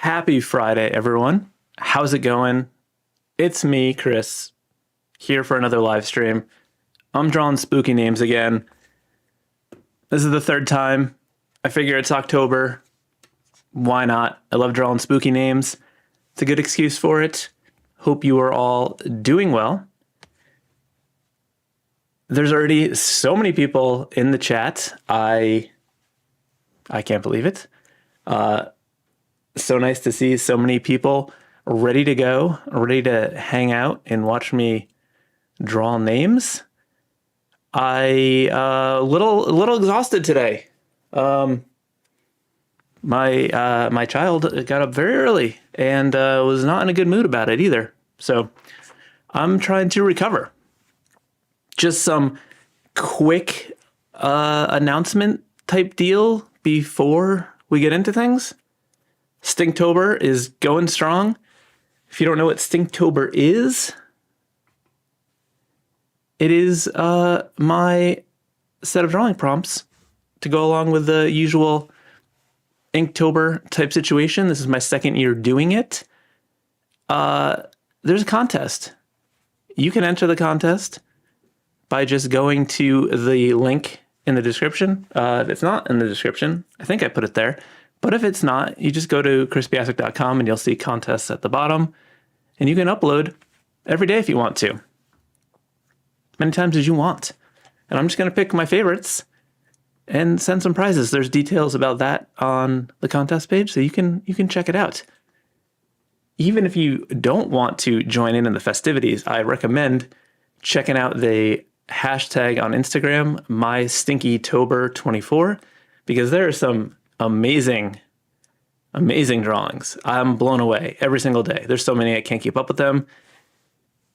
Happy Friday, everyone. How's it going? It's me, Chris, here for another live stream. I'm drawing spooky names again. This is the third time. I figure it's October. Why not? I love drawing spooky names. It's a good excuse for it. Hope you are all doing well. There's already so many people in the chat. I can't believe it. So nice to see so many people ready to go, ready to hang out and watch me draw names. I little exhausted today. My child got up very early and was not in a good mood about it either. So I'm trying to recover. Just some quick announcement type deal before we get into things. Stinktober is going strong. If you don't know what Stinktober is, it is my set of drawing prompts to go along with the usual Inktober type situation. This is my second year doing it. There's a contest. You can enter the contest by just going to the link in the description. If it's not in the description, I think I put it there. But if it's not, you just go to Piascik.com and you'll see contests at the bottom. And you can upload every day if you want to. Many times as you want. And I'm just going to pick my favorites and send some prizes. There's details about that on the contest page, so you can check it out. Even if you don't want to join in the festivities, I recommend checking out the hashtag on Instagram, MyStinkyTober24, because there are some amazing drawings. I'm blown away every single day. There's so many I can't keep up with them.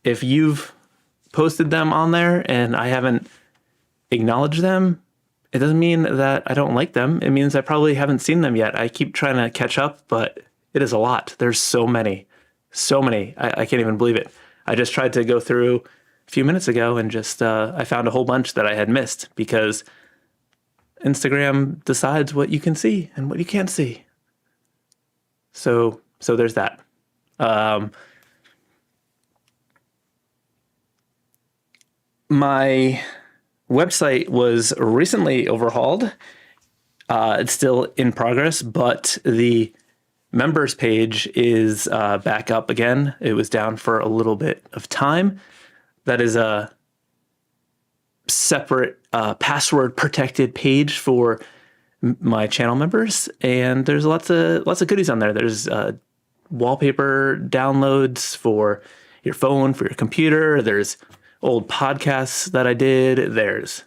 If you've posted them on there and I haven't acknowledged them, it doesn't mean that I don't like them. It means I probably haven't seen them yet. I keep trying to catch up, but it is a lot. There's so many. I can't even believe it. I just tried to go through a few minutes ago and just I found a whole bunch that I had missed because Instagram decides what you can see and what you can't see. So there's that. My website was recently overhauled. It's still in progress, but the members page is back up again. It was down for a little bit of time. That is a separate password protected page for my channel members, and there's lots of goodies on there. There's wallpaper downloads for your phone, for your computer. There's old podcasts that I did. There's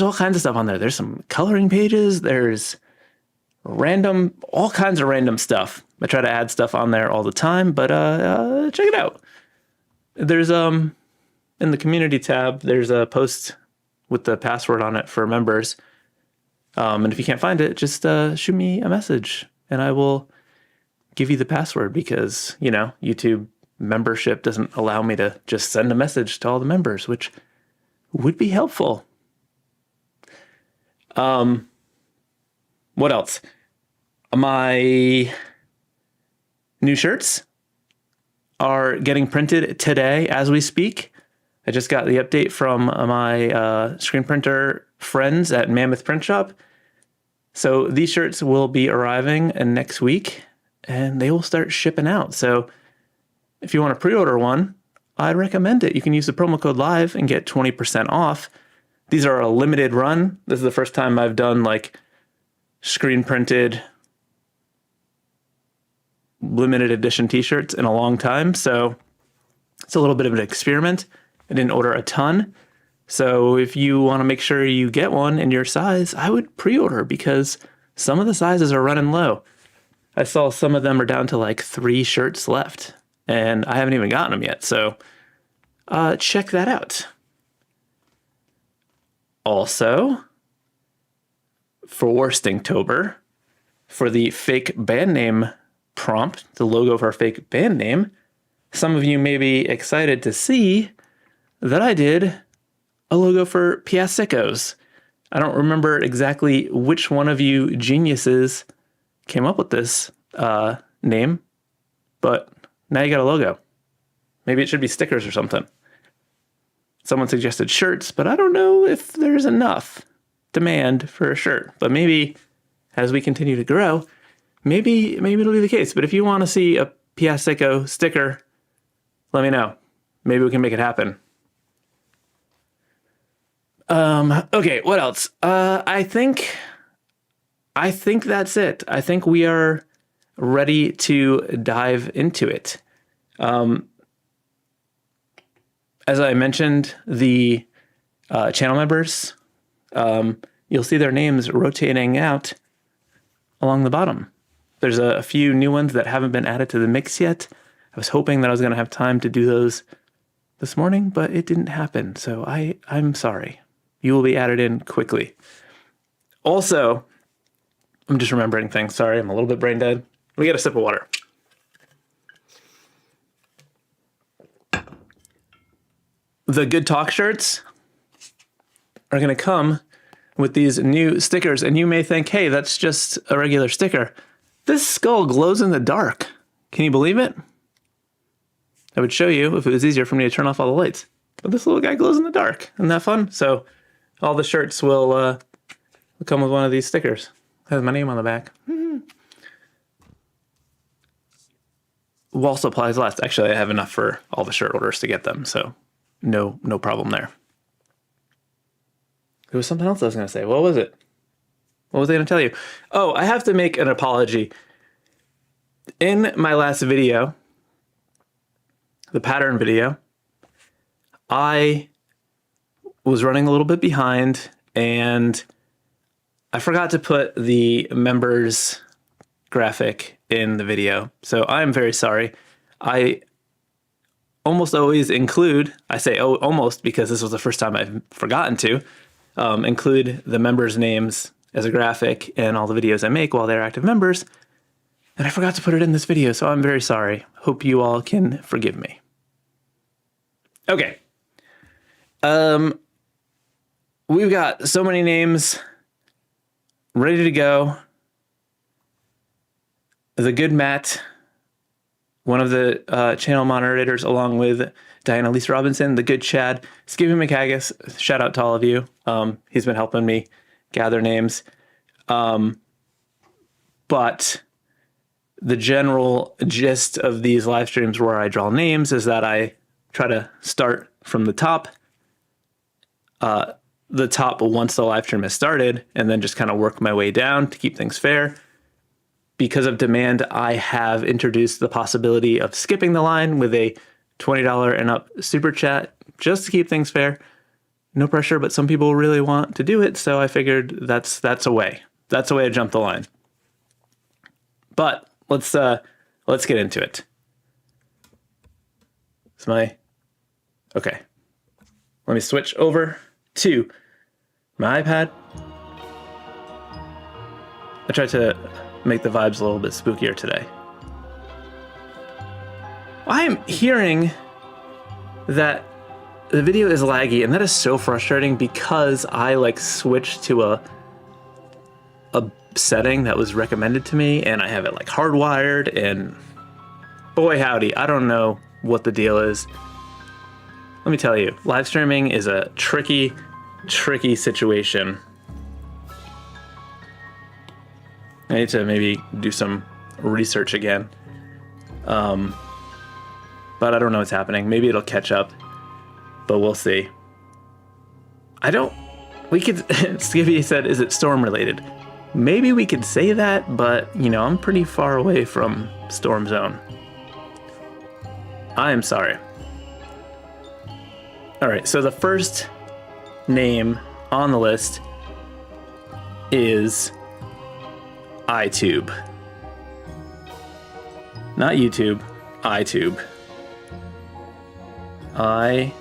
all kinds of stuff on there. There's some coloring pages. There's all kinds of random stuff. I try to add stuff on there all the time, but check it out. There's in the community tab, there's a post with the password on it for members. And if you can't find it, just shoot me a message and I will give you the password because, YouTube membership doesn't allow me to just send a message to all the members, which would be helpful. What else? My new shirts are getting printed today as we speak. I just got the update from my screen printer friends at Mammoth Print Shop. So these shirts will be arriving next week and they will start shipping out. So if you want to pre-order one, I'd recommend it. You can use the promo code LIVE and get 20% off. These are a limited run. This is the first time I've done like screen printed limited edition t-shirts in a long time. So it's a little bit of an experiment. I didn't order a ton. So if you want to make sure you get one in your size, I would pre-order because some of the sizes are running low. I saw some of them are down to like 3 shirts left and I haven't even gotten them yet. So check that out. Also, for Stinktober, for the fake band name prompt, the logo of our fake band name, some of you may be excited to see that I did a logo for Piascikos. I don't remember exactly which one of you geniuses came up with this name, but now you got a logo. Maybe it should be stickers or something. Someone suggested shirts, but I don't know if there's enough demand for a shirt. But maybe as we continue to grow, maybe it'll be the case. But if you want to see a Piascik sticker, let me know. Maybe we can make it happen. Okay, what else? I think that's it. I think we are ready to dive into it. As I mentioned, the channel members, you'll see their names rotating out along the bottom. There's a few new ones that haven't been added to the mix yet. I was hoping that I was going to have time to do those this morning, but it didn't happen. So I'm sorry. You will be added in quickly. Also, I'm just remembering things. Sorry, I'm a little bit brain dead. Let me get a sip of water. The Good Talk shirts are going to come with these new stickers, and you may think, hey, that's just a regular sticker. This skull glows in the dark. Can you believe it? I would show you if it was easier for me to turn off all the lights. But this little guy glows in the dark. Isn't that fun? So all the shirts will come with one of these stickers. It has my name on the back. While supplies last. Actually, I have enough for all the shirt orders to get them, so no problem there. There was something else I was going to say. What was it? What was I going to tell you? Oh, I have to make an apology. In my last video, the pattern video, I was running a little bit behind and I forgot to put the members graphic in the video. So I'm very sorry. I almost always include, I say almost because this was the first time I've forgotten to, include the members' names as a graphic in all the videos I make while they're active members. And I forgot to put it in this video, so I'm very sorry. Hope you all can forgive me. Okay. We've got so many names ready to go. The Good Matt, one of the channel moderators, along with Diana Lisa Robinson, the Good Chad, Skippy McHaggis, shout out to all of you. He's been helping me gather names. But the general gist of these live streams where I draw names is that I try to start from the top once the live stream has started, and then just kind of work my way down to keep things fair. Because of demand, I have introduced the possibility of skipping the line with a $20 and up super chat just to keep things fair. No pressure, but some people really want to do it, so I figured that's a way. That's a way to jump the line. But let's get into it. Okay. Let me switch over to my iPad. I tried to make the vibes a little bit spookier today. I'm hearing that the video is laggy, and that is so frustrating because I switched to a setting that was recommended to me, and I have it hardwired, and boy howdy, I don't know what the deal is. Let me tell you, live streaming is a tricky situation. I need to maybe do some research again. But I don't know what's happening. Maybe it'll catch up, but we'll see. Skippy said, is it storm related? Maybe we could say that, but I'm pretty far away from storm zone. I am sorry. All right, so the first name on the list is iTube. Not YouTube, iTube. I-T-U-B-E.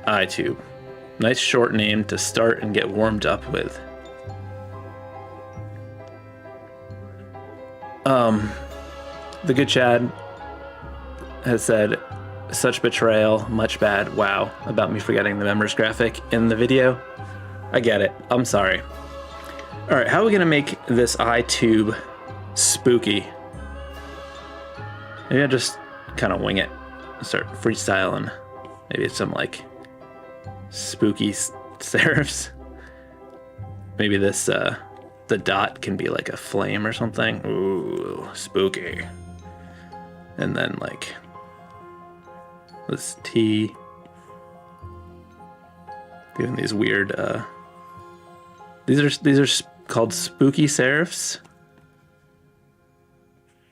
iTube. Nice short name to start and get warmed up with. The Good Chad has said, such betrayal, much bad, wow, about me forgetting the members graphic in the video. I get it. I'm sorry. All right, how are we gonna make this eye tube spooky? Maybe I just kind of wing it. Start freestyling. Maybe it's some like spooky serifs. Maybe this the dot can be like a flame or something. Ooh, spooky. And then like this T. Doing these weird. These are called spooky serifs.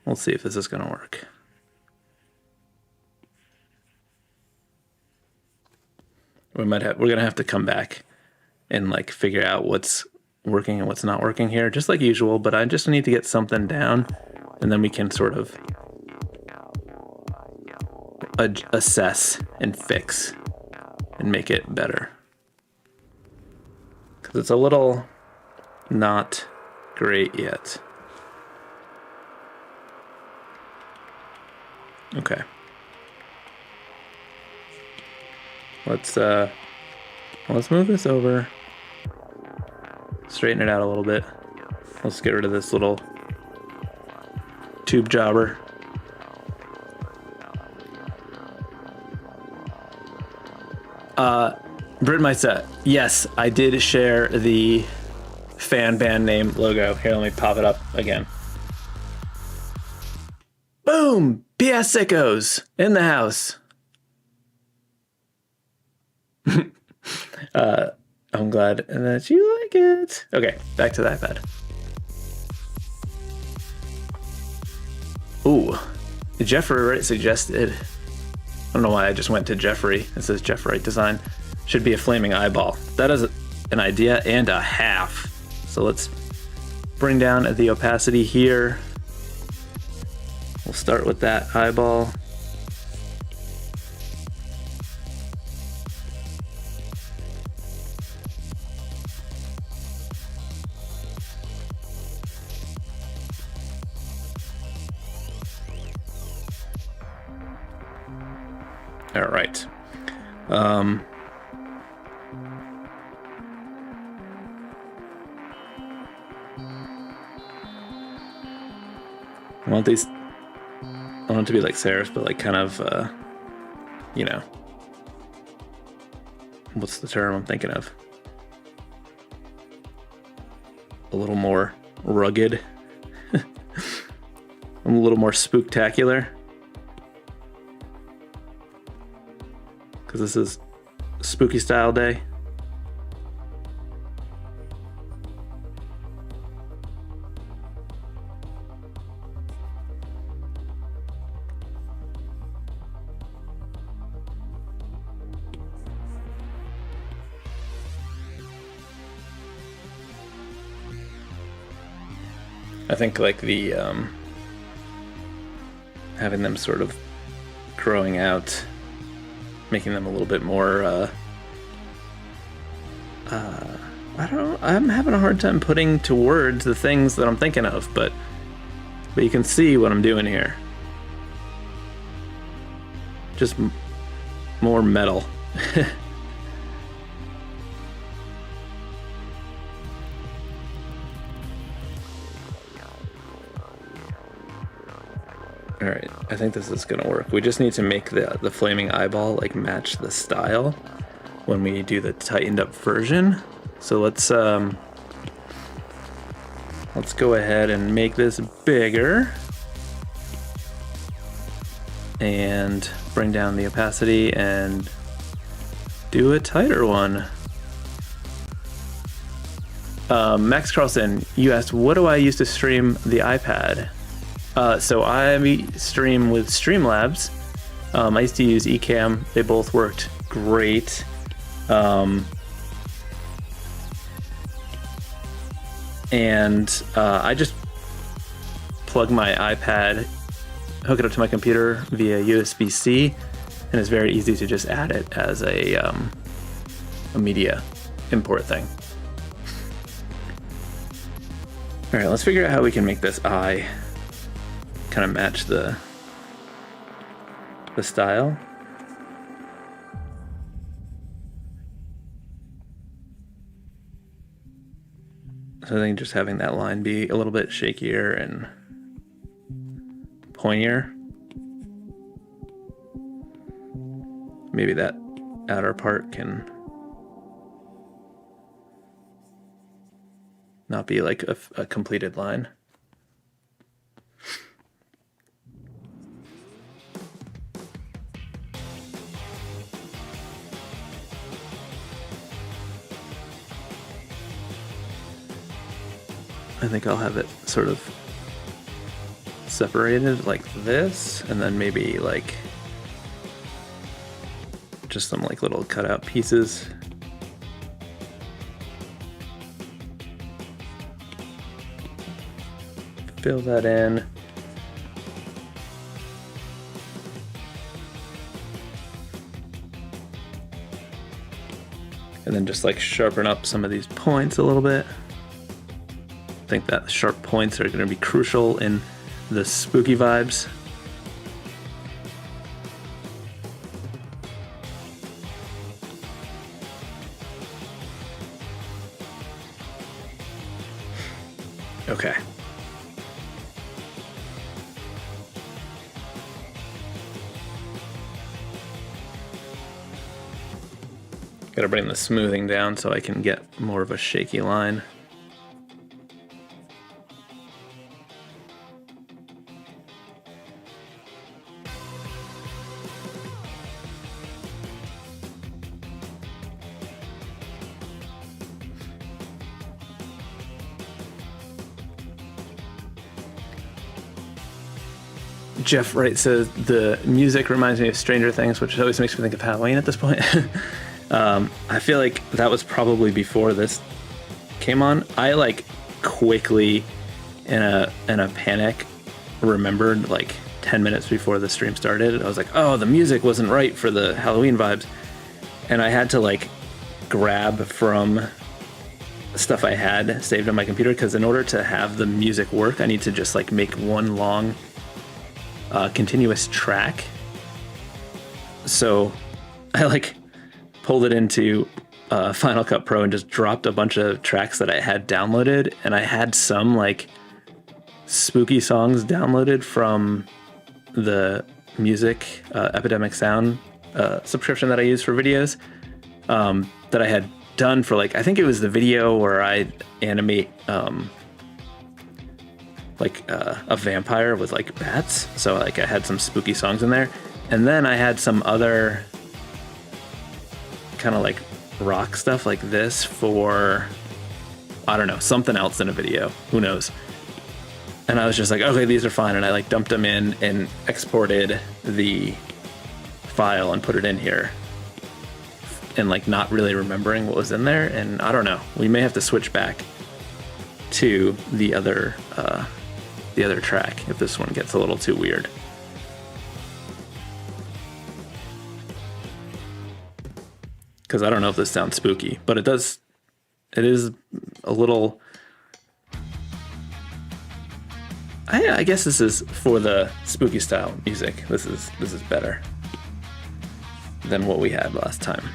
We'll see if this is gonna work. We're gonna have to come back and like figure out what's working and what's not working here, just like usual. But I just need to get something down, and then we can sort of assess and fix and make it better. Because it's a little not great yet. Okay. Let's move this over. Straighten it out a little bit. Let's get rid of this little tube jobber. Brit Myset. Yes, I did share the fan band name logo. Here, let me pop it up again. Boom! Piaskos in the house. I'm glad that you like it. Okay, back to the iPad. Ooh, Jeffrey Wright suggested. I don't know why I just went to Jeffrey. It says Jeff Wright design. Should be a flaming eyeball. That is an idea and a half. So let's bring down the opacity here. We'll start with that eyeball. All right. I want these. I want it to be like serifs, but like kind of, you know, what's the term I'm thinking of? A little more rugged. I'm a little more spooktacular. Because this is spooky style day. I think like the having them sort of growing out, making them a little bit more I don't know, I'm having a hard time putting to words the things that I'm thinking of, but you can see what I'm doing here. Just more metal. All right, I think this is gonna work. We just need to make the flaming eyeball like match the style when we do the tightened up version. So let's go ahead and make this bigger and bring down the opacity and do a tighter one. Max Carlson, you asked, what do I use to stream the iPad? So I stream with Streamlabs. I used to use Ecamm. They both worked great. And I just plug my iPad, hook it up to my computer via USB-C, and it's very easy to just add it as a media import thing. All right, let's figure out how we can make this eye kind of match the style. So I think just having that line be a little bit shakier and pointier. Maybe that outer part can not be like a completed line. I think I'll have it sort of separated like this, and then maybe like just some like little cutout pieces. Fill that in. And then just like sharpen up some of these points a little bit. I think that sharp points are going to be crucial in the spooky vibes. Okay. Gotta bring the smoothing down so I can get more of a shaky line. Jeff Wright says the music reminds me of Stranger Things, which always makes me think of Halloween at this point. I feel like that was probably before this came on. I like quickly in a panic remembered like 10 minutes before the stream started. I was like, oh, the music wasn't right for the Halloween vibes. And I had to like grab from stuff I had saved on my computer, because in order to have the music work, I need to just like make one long continuous track. So I like pulled it into Final Cut Pro and just dropped a bunch of tracks that I had downloaded, and I had some like spooky songs downloaded from the music Epidemic Sound subscription that I use for videos, that I had done for like, I think it was the video where I animate like a vampire with like bats. So like I had some spooky songs in there, and then I had some other kind of like rock stuff like this for, I don't know, something else in a video, who knows. And I was just like, okay, these are fine. And I like dumped them in and exported the file and put it in here, and like not really remembering what was in there. And I don't know, we may have to switch back to the other track if this one gets a little too weird. Because I don't know if this sounds spooky, but it does. It is a little. I guess this is for the spooky style music. This is better than what we had last time.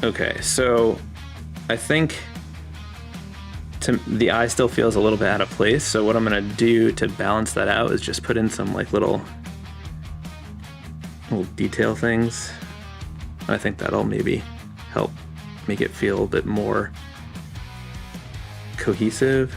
Okay, so I think the eye still feels a little bit out of place. So what I'm gonna do to balance that out is just put in some like little detail things. I think that'll maybe help make it feel a bit more cohesive.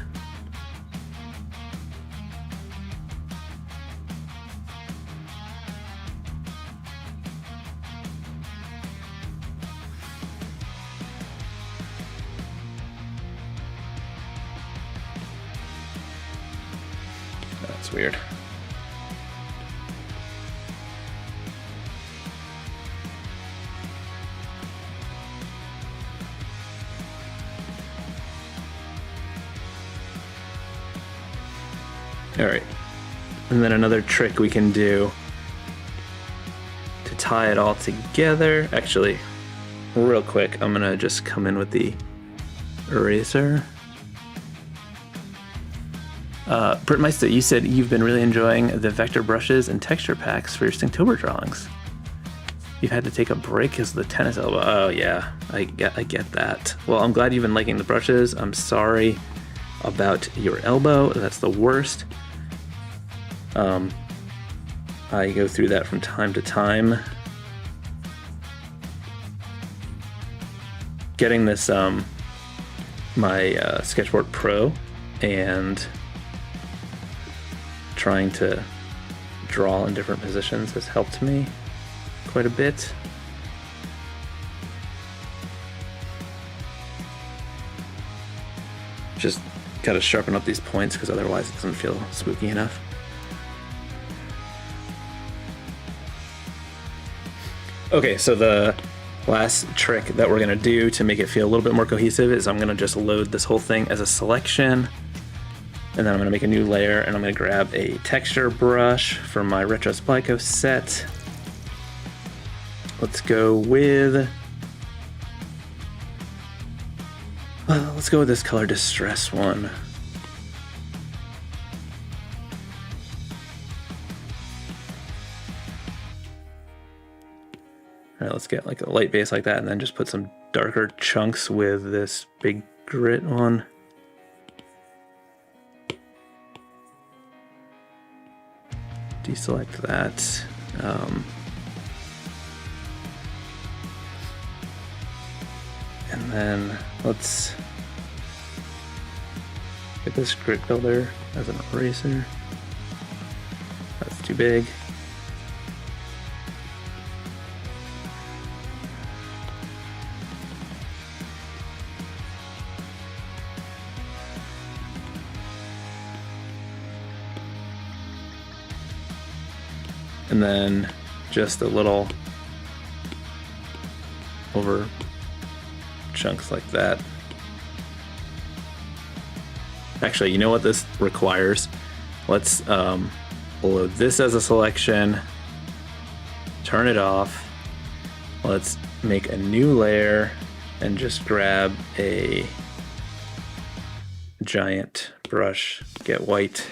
That's weird. All right, and then another trick we can do to tie it all together. Actually, real quick, I'm gonna just come in with the eraser. Britt Meister, you said you've been really enjoying the vector brushes and texture packs for your Stinktober drawings. You've had to take a break because of the tennis elbow. Oh yeah, I get that. Well, I'm glad you've been liking the brushes. I'm sorry about your elbow. That's the worst. I go through that from time to time. Getting this my Sketchboard Pro and trying to draw in different positions has helped me quite a bit. Just gotta sharpen up these points because otherwise it doesn't feel spooky enough. Okay, so the last trick that we're gonna do to make it feel a little bit more cohesive is I'm gonna just load this whole thing as a selection, and then I'm gonna make a new layer, and I'm gonna grab a texture brush for my Retro Splico set. Let's go with, let's go with this color Distress one. All right, let's get like a light base like that, and then just put some darker chunks with this big grit one. Deselect that. And then let's get this grit builder as an eraser. That's too big. And then just a little over chunks like that. Actually, you know what this requires? Let's load this as a selection, turn it off. Let's make a new layer and just grab a giant brush, get white,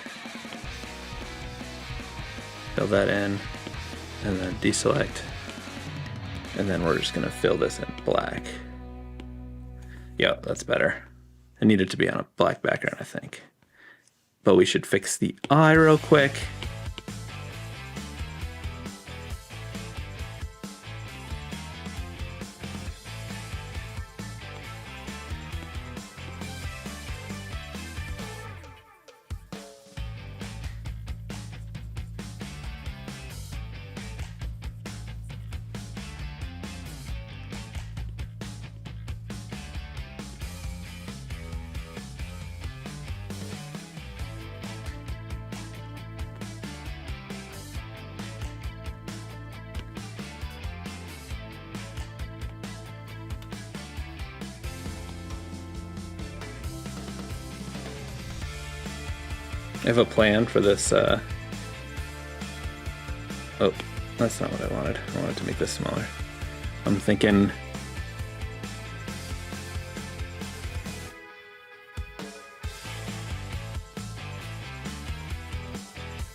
fill that in, and then deselect. And then we're just gonna fill this in black. Yep, that's better. I need it to be on a black background, I think. But we should fix the eye real quick. I have a plan for this. Oh, that's not what I wanted. I wanted to make this smaller. I'm thinking.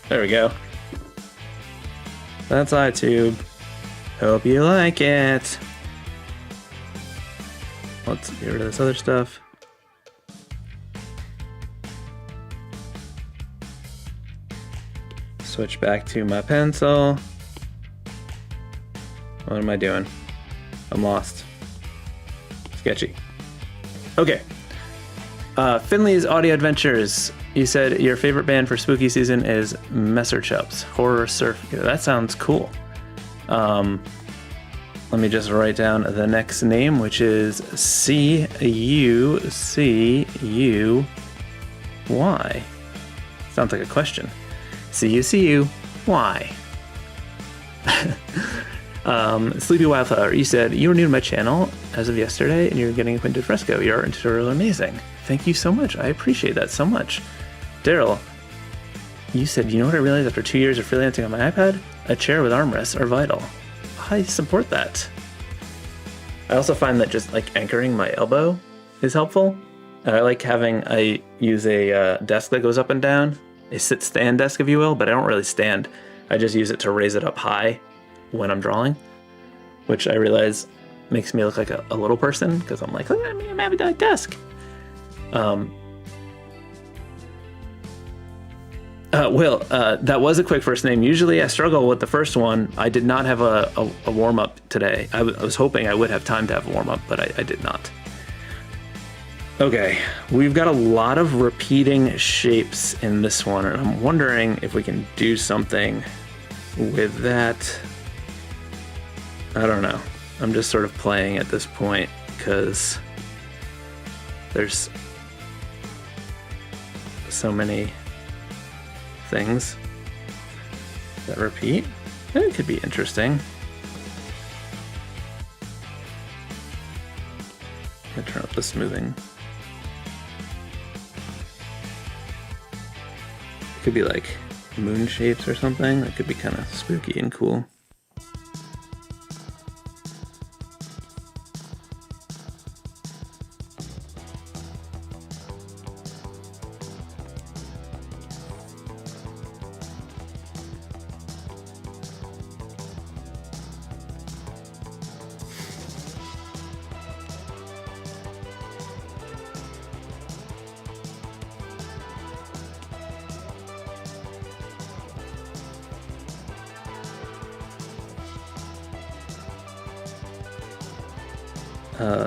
There we go. That's iTube. Hope you like it. Let's get rid of this other stuff. Switch back to my pencil. What am I doing? I'm lost. Sketchy. Okay. Finley's Audio Adventures. You said your favorite band for spooky season is Messer Chups. Horror Surf. Yeah, that sounds cool. Let me just write down the next name, which is C-U-C-U-Y. Sounds like a question. C-U-C-U-Y. Sleepy Wildflower, you said you were new to my channel as of yesterday and you're getting acquainted with Fresco. Your art and tutorial are amazing. Thank you so much. I appreciate that so much. Daryl, you said, you know what I realized after 2 years of freelancing on my iPad? A chair with armrests are vital. I support that. I also find that just like anchoring my elbow is helpful. I use a desk that goes up and down, a sit-stand desk, if you will, but I don't really stand. I just use it to raise it up high when I'm drawing, which I realize makes me look like a little person, because I'm like, look at me, I'm having a desk. Will, that was a quick first name. Usually I struggle with the first one. I did not have a warm-up today. I was hoping I would have time to have a warm-up, but I did not. Okay, we've got a lot of repeating shapes in this one, and I'm wondering if we can do something with that. I don't know. I'm just sort of playing at this point because there's so many things that repeat. It could be interesting. I'm gonna turn up the smoothing. It could be like moon shapes or something. That could be kind of spooky and cool.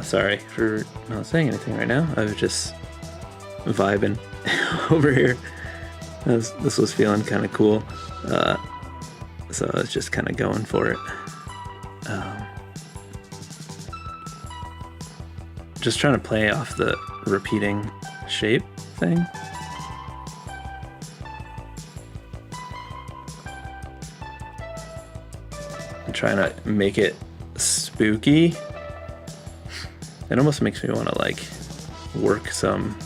Sorry for not saying anything right now. I was just vibing over here. This was feeling kind of cool. So I was just kind of going for it. Just trying to play off the repeating shape thing. I'm trying to make it spooky. It almost makes me want to like work some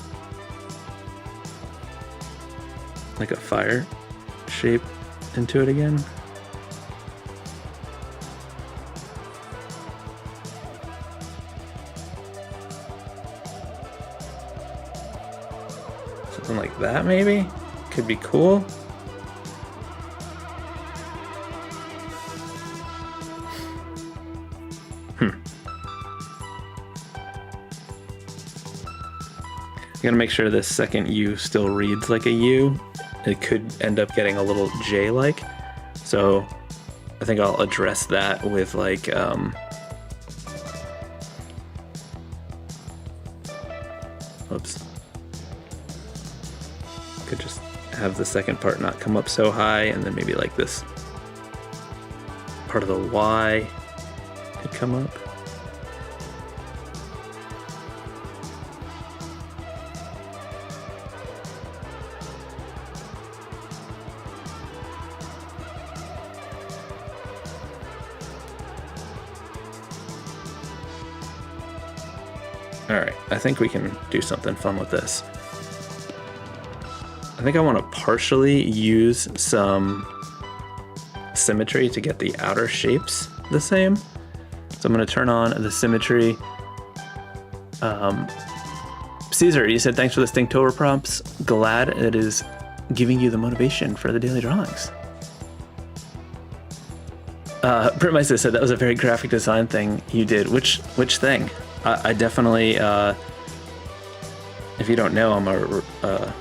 like a fire shape into it again. Something like that maybe could be cool. Gotta make sure this second U still reads like a U. It could end up getting a little J-like. So I think I'll address that with like, oops. Could just have the second part not come up so high, and then maybe like this part of the Y could come up. Alright, I think we can do something fun with this. I think I want to partially use some symmetry to get the outer shapes the same. So I'm going to turn on the symmetry. Caesar, you said thanks for the Stinktober prompts. Glad it is giving you the motivation for the daily drawings. Britmeister said that was a very graphic design thing you did. Which thing? I definitely, if you don't know, I'm a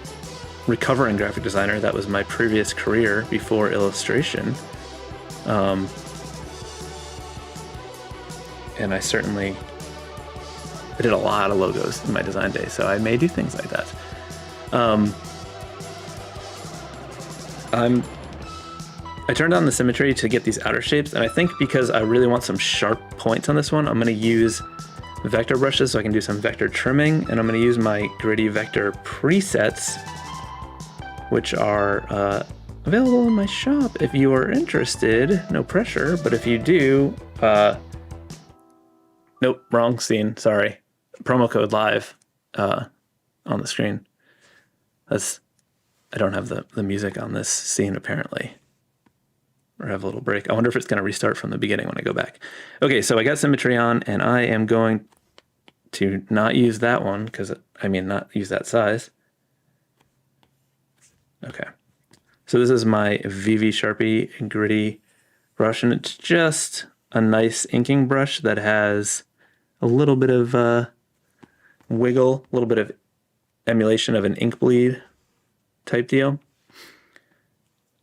recovering graphic designer. That was my previous career before illustration. And I did a lot of logos in my design days, so I may do things like that. I turned on the symmetry to get these outer shapes, and I think because I really want some sharp points on this one, I'm going to use vector brushes so I can do some vector trimming, and I'm going to use my gritty vector presets, which are available in my shop if you are interested. No pressure, but if you do, nope, wrong scene, sorry. Promo code live on the screen. I don't have the music on this scene apparently. Or have a little break. I wonder if it's going to restart from the beginning when I go back. Okay, so I got symmetry on, and I am going to not use that one, not use that size. Okay. So this is my VV Sharpie Gritty brush, and it's just a nice inking brush that has a little bit of wiggle, a little bit of emulation of an ink bleed type deal.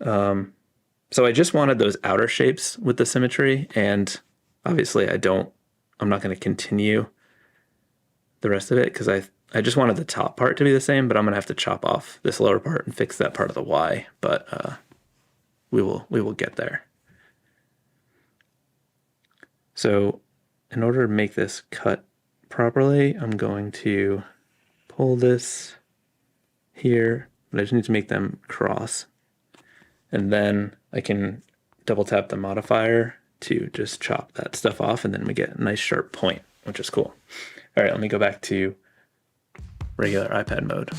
So I just wanted those outer shapes with the symmetry, and obviously I'm not going to continue the rest of it because I just wanted the top part to be the same, but I'm going to have to chop off this lower part and fix that part of the Y, but we will get there. So in order to make this cut properly, I'm going to pull this here, but I just need to make them cross. And then I can double tap the modifier to just chop that stuff off, and then we get a nice sharp point, which is cool. All right, let me go back to regular iPad mode.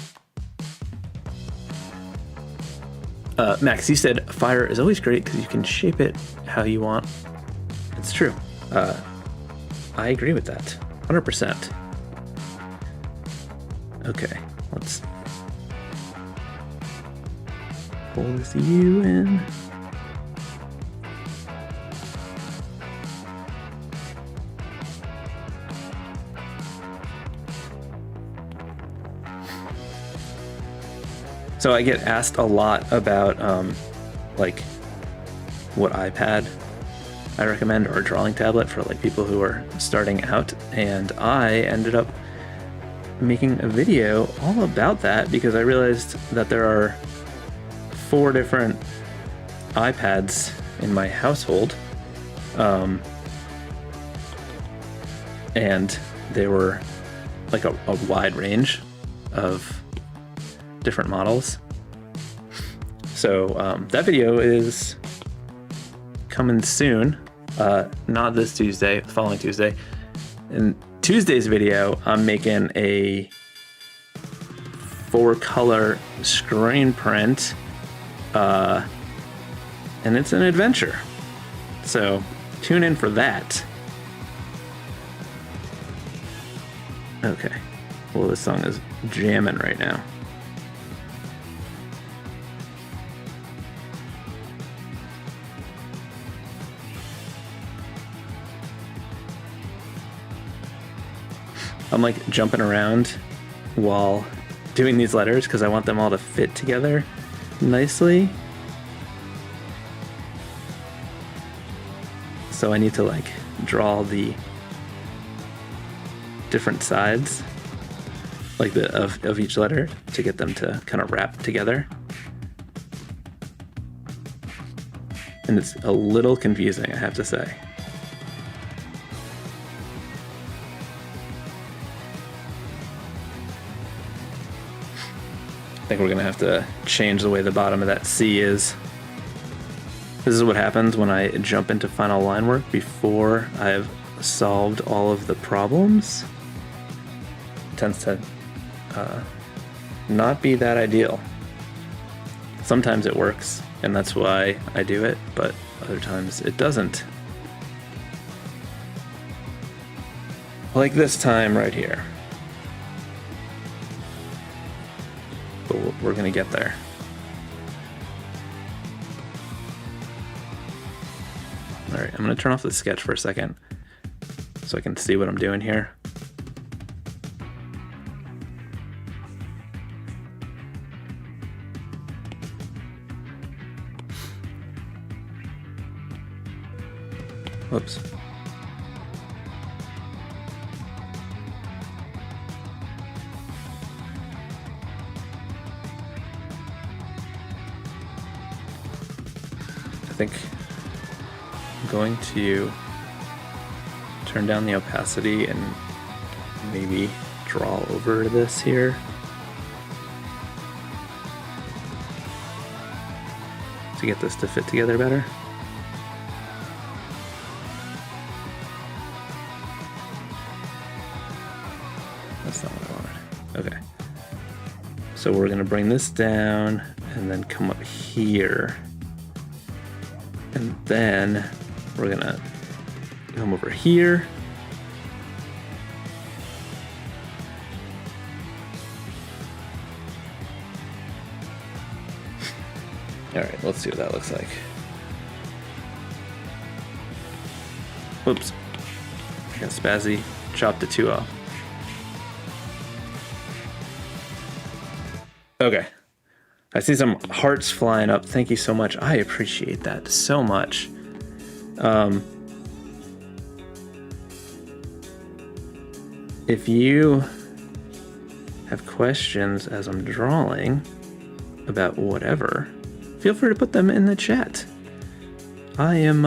Max, you said Fire is always great because you can shape it how you want. It's true. I agree with that, 100%. Okay, let's pull this U in. So I get asked a lot about like what iPad I recommend or a drawing tablet for like people who are starting out, and I ended up making a video all about that because I realized that there are 4 different iPads in my household, and they were like a wide range of different models. So that video is coming soon, not this Tuesday, the following Tuesday. In Tuesday's video, I'm making a 4-color screen print, and it's an adventure. So tune in for that. Okay, well, this song is jamming right now. I'm like jumping around while doing these letters because I want them all to fit together nicely. So I need to like draw the different sides like of each letter to get them to kind of wrap together. And it's a little confusing, I have to say. I think we're gonna have to change the way the bottom of that C is. This is what happens when I jump into final line work before I've solved all of the problems. It tends to not be that ideal. Sometimes it works, and that's why I do it, but other times it doesn't. Like this time right here. But we're gonna get there. All right, I'm gonna turn off the sketch for a second so I can see what I'm doing here. Whoops. I think I'm going to turn down the opacity and maybe draw over this here. To get this to fit together better. That's not what I wanted. Okay. So we're gonna bring this down and then come up here. And then we're gonna come over here All right, let's see what that looks like. Whoops. I got spazzy. Chopped the 2 off. Okay. I see some hearts flying up. Thank you so much. I appreciate that so much. If you have questions as I'm drawing about whatever, feel free to put them in the chat. I am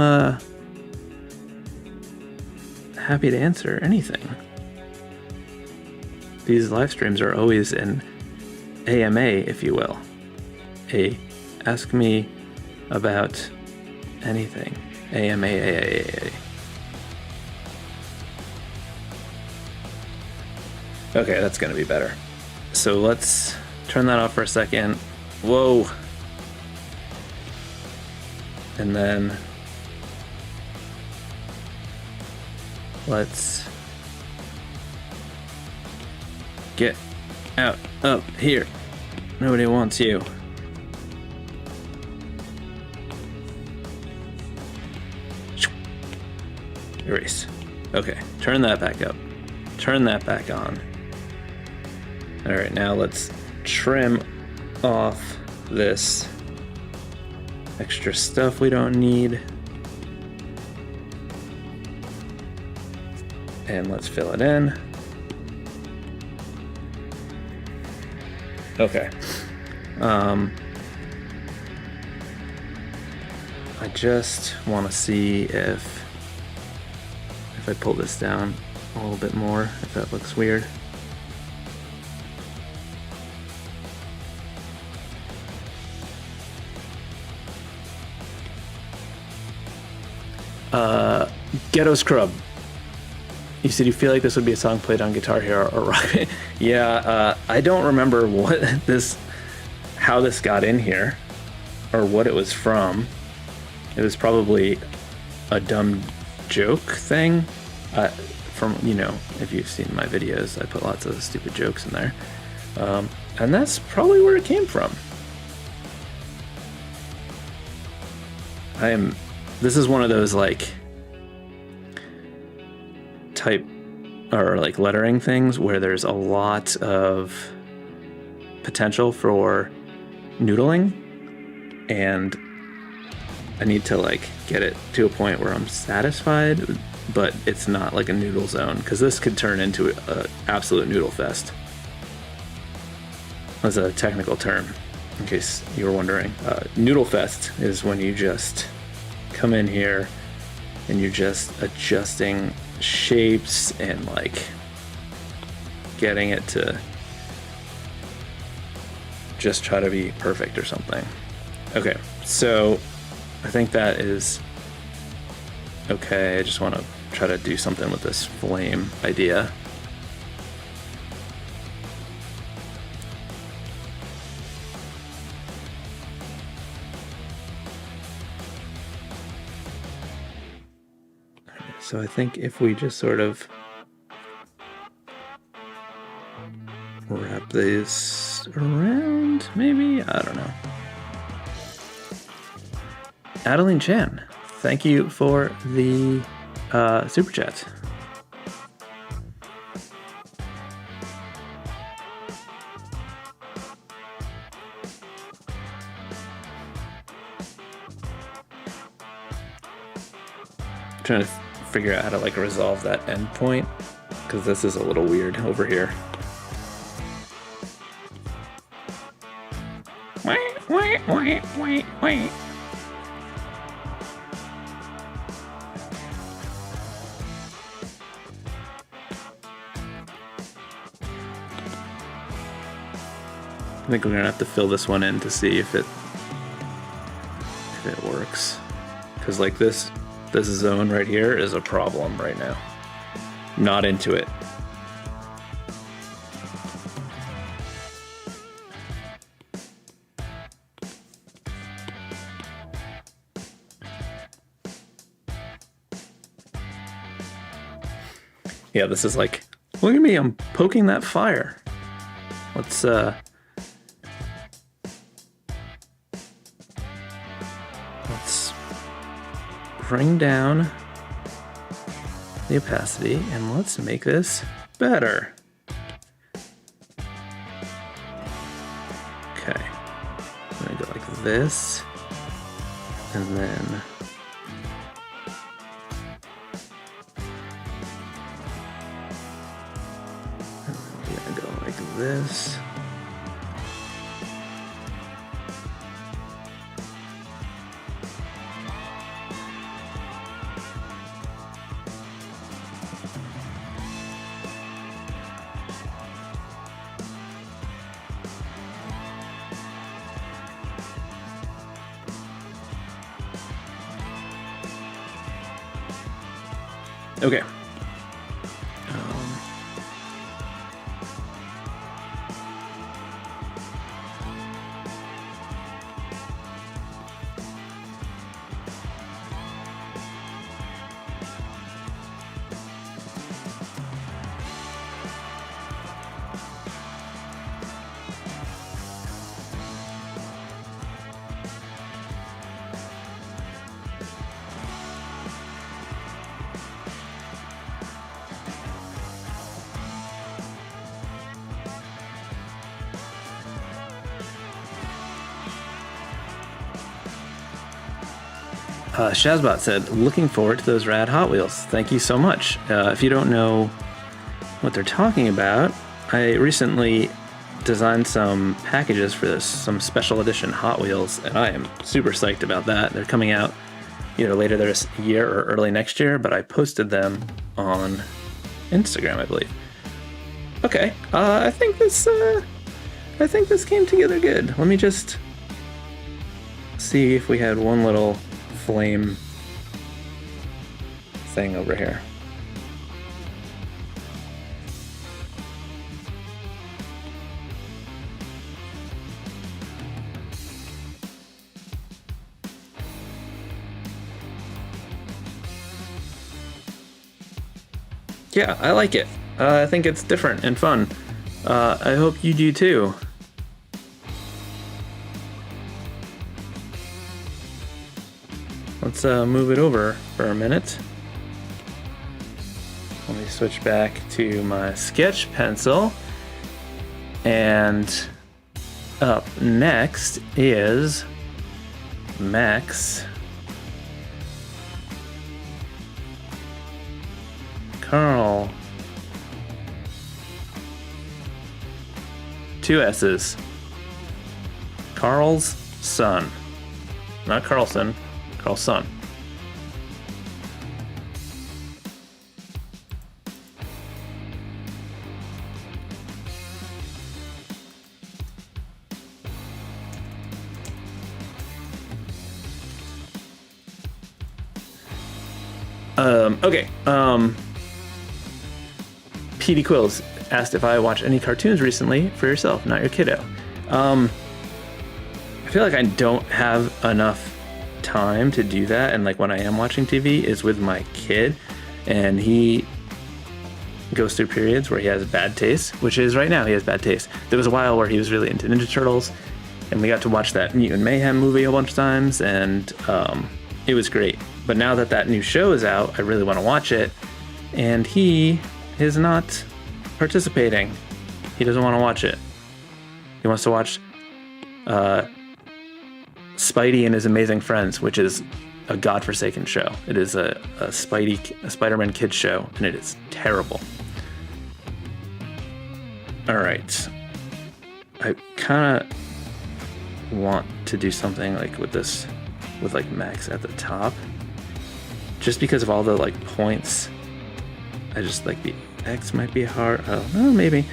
happy to answer anything. These live streams are always an AMA, if you will. Ask me about anything. AMA. Okay, that's gonna be better. So let's turn that off for a second. Whoa. And then let's get out up here. Nobody wants you. Erase. Okay, turn that back up. Turn that back on. All right, now let's trim off this extra stuff we don't need. And let's fill it in. Okay. I just want to see if I pull this down a little bit more, if that looks weird. Ghetto Scrub. You said you feel like this would be a song played on Guitar Hero or Rock. Yeah, I don't remember how this got in here or what it was from. It was probably a dumb joke thing. If you've seen my videos, I put lots of stupid jokes in there. And that's probably where it came from. This is one of those type or lettering things where there's a lot of potential for noodling, and I need to get it to a point where I'm satisfied, but it's not like a noodle zone, because this could turn into an absolute noodle fest. That's a technical term, in case you were wondering. Noodle fest is when you just come in here and you're just adjusting shapes and getting it to just try to be perfect or something. Okay, so I think that is okay. I just want to try to do something with this flame idea. So I think if we just sort of wrap this around, maybe? I don't know. Adeline Chan, thank you for the super chat. I'm trying to figure out how to resolve that endpoint, because this is a little weird over here. I think we're gonna have to fill this one in to see if it works, because this zone right here is a problem right now. Not into it. Yeah, this is look at me, I'm poking that fire. Let's bring down the opacity and let's make this better. Okay, I'm gonna go like this, and then I'm gonna go like this. Okay. Shazbot said, looking forward to those rad Hot Wheels. Thank you so much. If you don't know what they're talking about, I recently designed some packages for this, some special edition Hot Wheels, and I am super psyched about that. They're coming out either later this year or early next year, but I posted them on Instagram, I believe. Okay, I think this came together good. Let me just see if we had one little flame thing over here. Yeah, I like it. I think it's different and fun. I hope you do too. Let's move it over for a minute. Let me switch back to my sketch pencil. And up next is Max Carl. 2 S's. Carl's son. Not Carlson. Carl's son. Okay. PD Quills asked if I watched any cartoons recently for yourself, not your kiddo. I feel like I don't have enough time to do that, and like when I am watching TV is with my kid, and he goes through periods where he has bad taste, which is right now he has bad taste. There was a while where he was really into Ninja Turtles, and we got to watch that Mutant Mayhem movie a bunch of times, and it was great. But now that that new show is out, I really want to watch it, and he is not participating. He doesn't want to watch it. He wants to watch Spidey and His Amazing Friends, which is a godforsaken show. It is a Spider-Man kids show, and it is terrible. All right. I kind of want to do something like with this, with like Max at the top, just because of all the like points. I just like the X might be hard. Oh, maybe.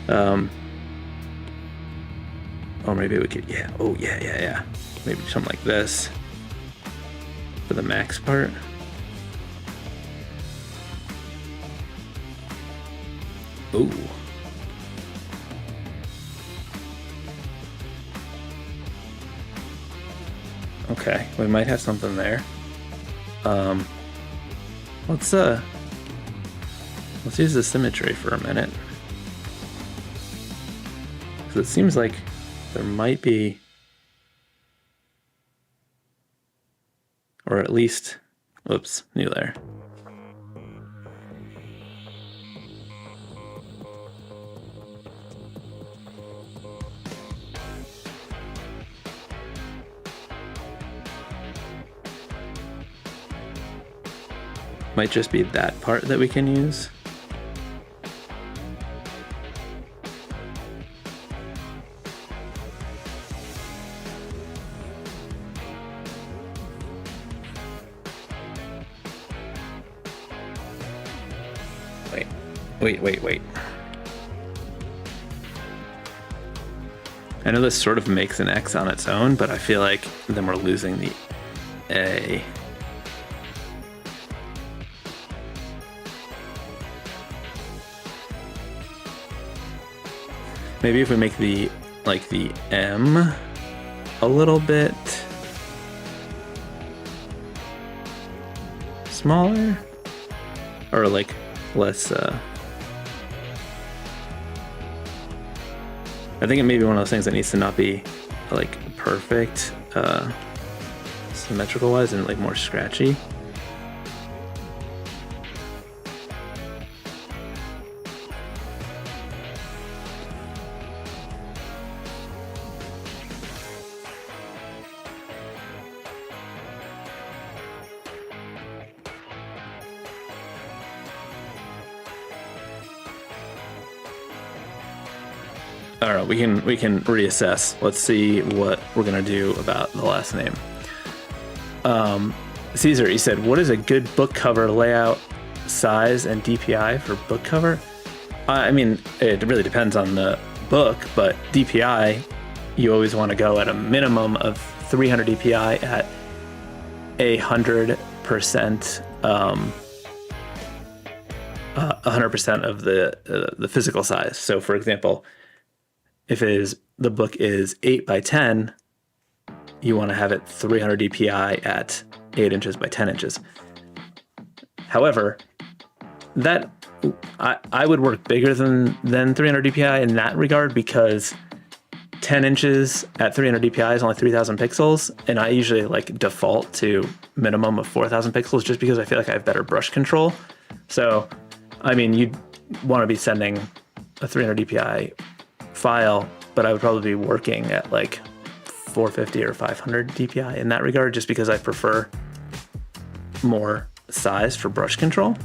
Or maybe we could, yeah. Oh, yeah. Maybe something like this for the Max part. Ooh. Okay, we might have something there. Let's use the symmetry for a minute. So it seems like there might be, or at least Oops, new layer. Might just be that part that we can use. Wait. I know this sort of makes an X on its own, but I feel like then we're losing the A. Maybe if we make the M a little bit smaller, or like less, I think it may be one of those things that needs to not be like perfect symmetrical wise and like more scratchy. All right, we can reassess. Let's see what we're gonna do about the last name. Caesar, he said, what is a good book cover layout, size, and DPI for book cover? I mean, it really depends on the book, but DPI, you always want to go at a minimum of 300 DPI at 100%, 100% of the physical size. So, for example, if the book is 8 by 10, you want to have it 300 DPI at 8 inches by 10 inches. However, that I would work bigger than 300 DPI in that regard, because 10 inches at 300 DPI is only 3,000 pixels, and I usually like default to minimum of 4,000 pixels just because I feel like I have better brush control. So, I mean, you'd want to be sending a 300 DPI file, but I would probably be working at like 450 or 500 DPI in that regard, just because I prefer more size for brush control.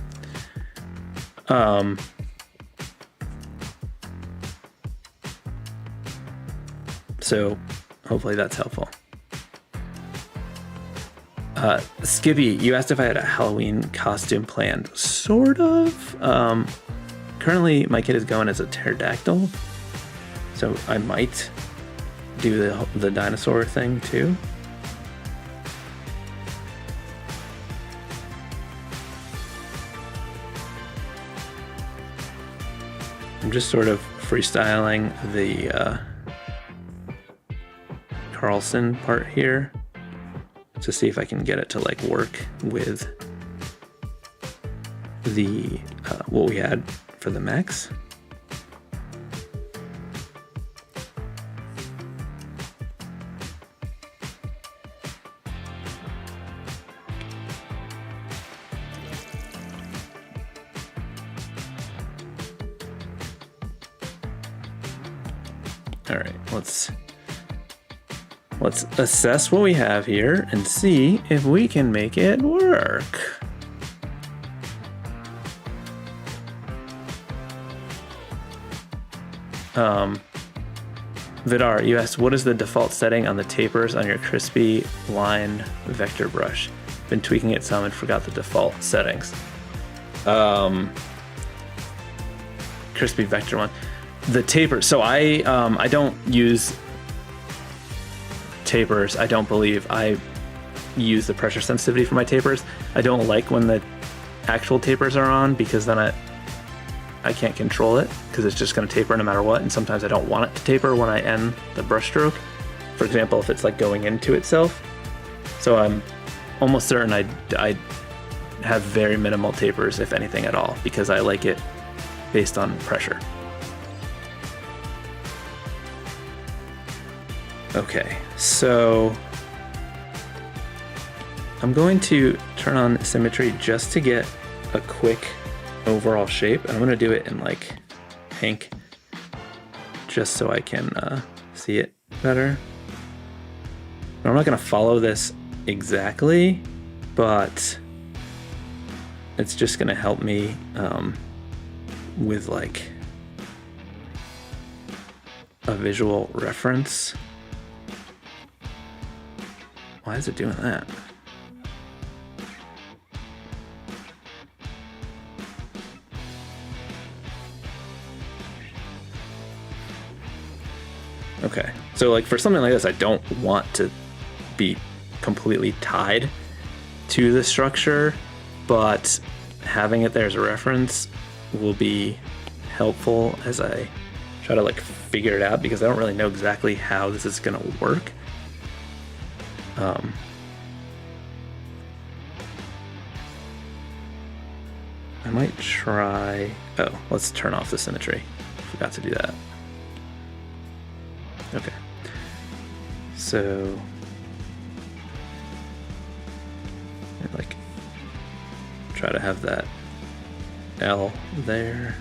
So hopefully that's helpful. Skippy, you asked if I had a Halloween costume planned. Sort of. Currently my kid is going as a pterodactyl, so I might do the dinosaur thing too. I'm just sort of freestyling the Carlson part here to see if I can get it to like work with the what we had for the Max. All right, let's assess what we have here and see if we can make it work. Vidar, you asked, what is the default setting on the tapers on your crispy line vector brush? Been tweaking it some and forgot the default settings. Crispy vector one. The taper, so I don't use tapers. I don't believe. I use the pressure sensitivity for my tapers. I don't like when the actual tapers are on, because then I can't control it, because it's just going to taper no matter what, and sometimes I don't want it to taper when I end the brush stroke. For example, if it's like going into itself. So I'm almost certain I have very minimal tapers, if anything at all, because I like it based on pressure. Okay, so I'm going to turn on symmetry just to get a quick overall shape. And I'm going to do it in like pink just so I can see it better. I'm not going to follow this exactly, but it's just going to help me with like a visual reference. Why is it doing that? Okay, so like for something like this, I don't want to be completely tied to the structure, but having it there as a reference will be helpful as I try to like figure it out, because I don't really know exactly how this is gonna work. I might try, oh, let's turn off the symmetry. Forgot to do that. Okay, so like try to have that L there.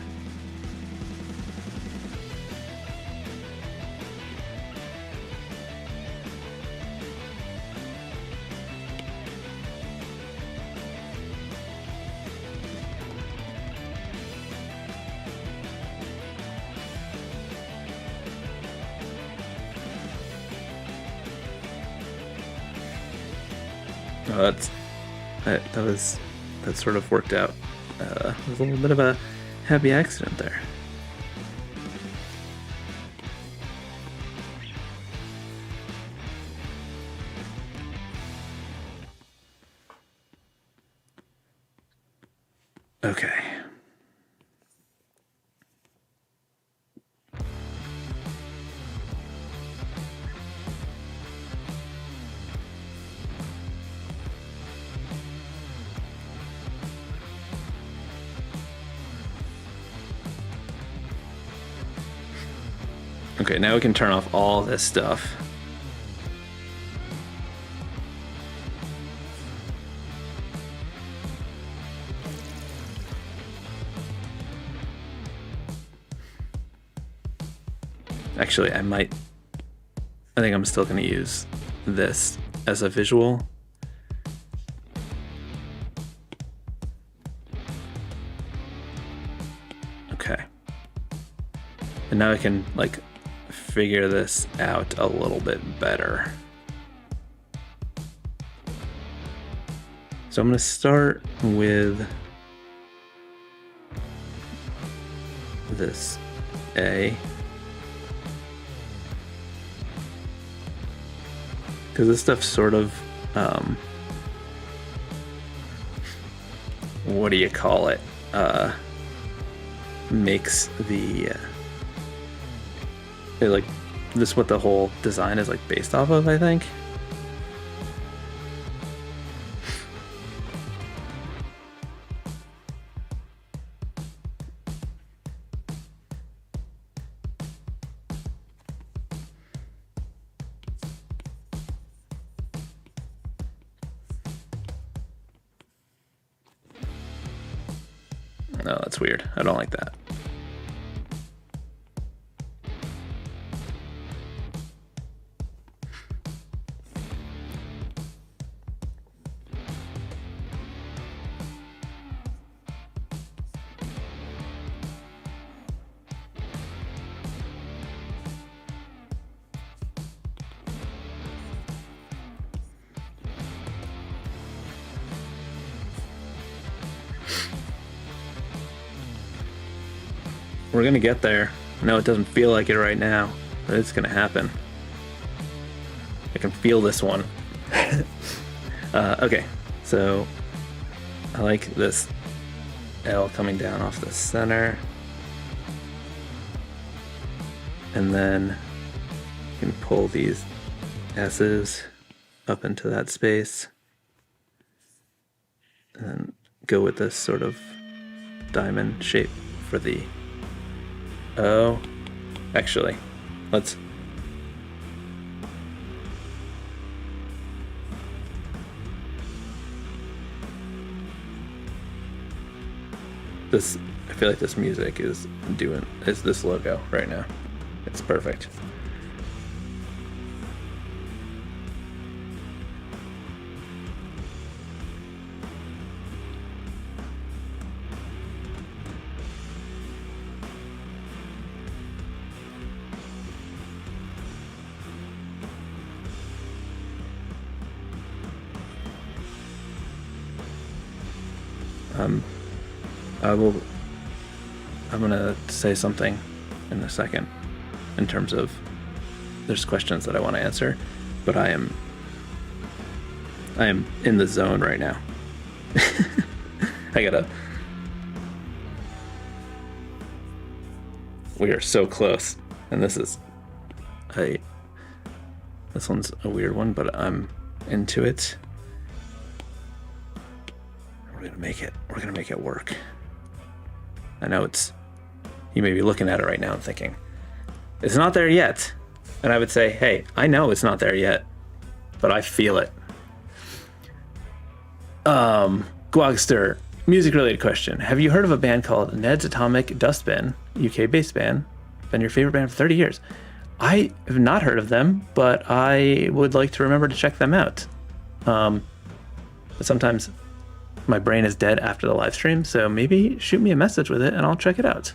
Oh, that sort of worked out. It was a little bit of a happy accident there. Okay. Okay, now we can turn off all this stuff. Actually, I think I'm still going to use this as a visual. Okay. And now I can like figure this out a little bit better. So I'm going to start with this A, because this stuff sort of what do you call it, makes the like this, what the whole design is like based off of, I think. No, that's weird. I don't like that. We're gonna get there. No, it doesn't feel like it right now, but it's gonna happen. I can feel this one. Okay, so I like this L coming down off the center. And then you can pull these S's up into that space. And then go with this sort of diamond shape for the O. Actually, let's I feel like this music is this logo right now. It's perfect. I'm gonna say something in a second in terms of there's questions that I want to answer, but I am in the zone right now. We are so close, and this one's a weird one, but I'm into it. We're gonna make it work. I know you may be looking at it right now and thinking, it's not there yet. And I would say, hey, I know it's not there yet, but I feel it. Gwogster, music related question. Have you heard of a band called Ned's Atomic Dustbin, UK based band? Been your favorite band for 30 years. I have not heard of them, but I would like to remember to check them out. But sometimes my brain is dead after the live stream, so maybe shoot me a message with it and I'll check it out.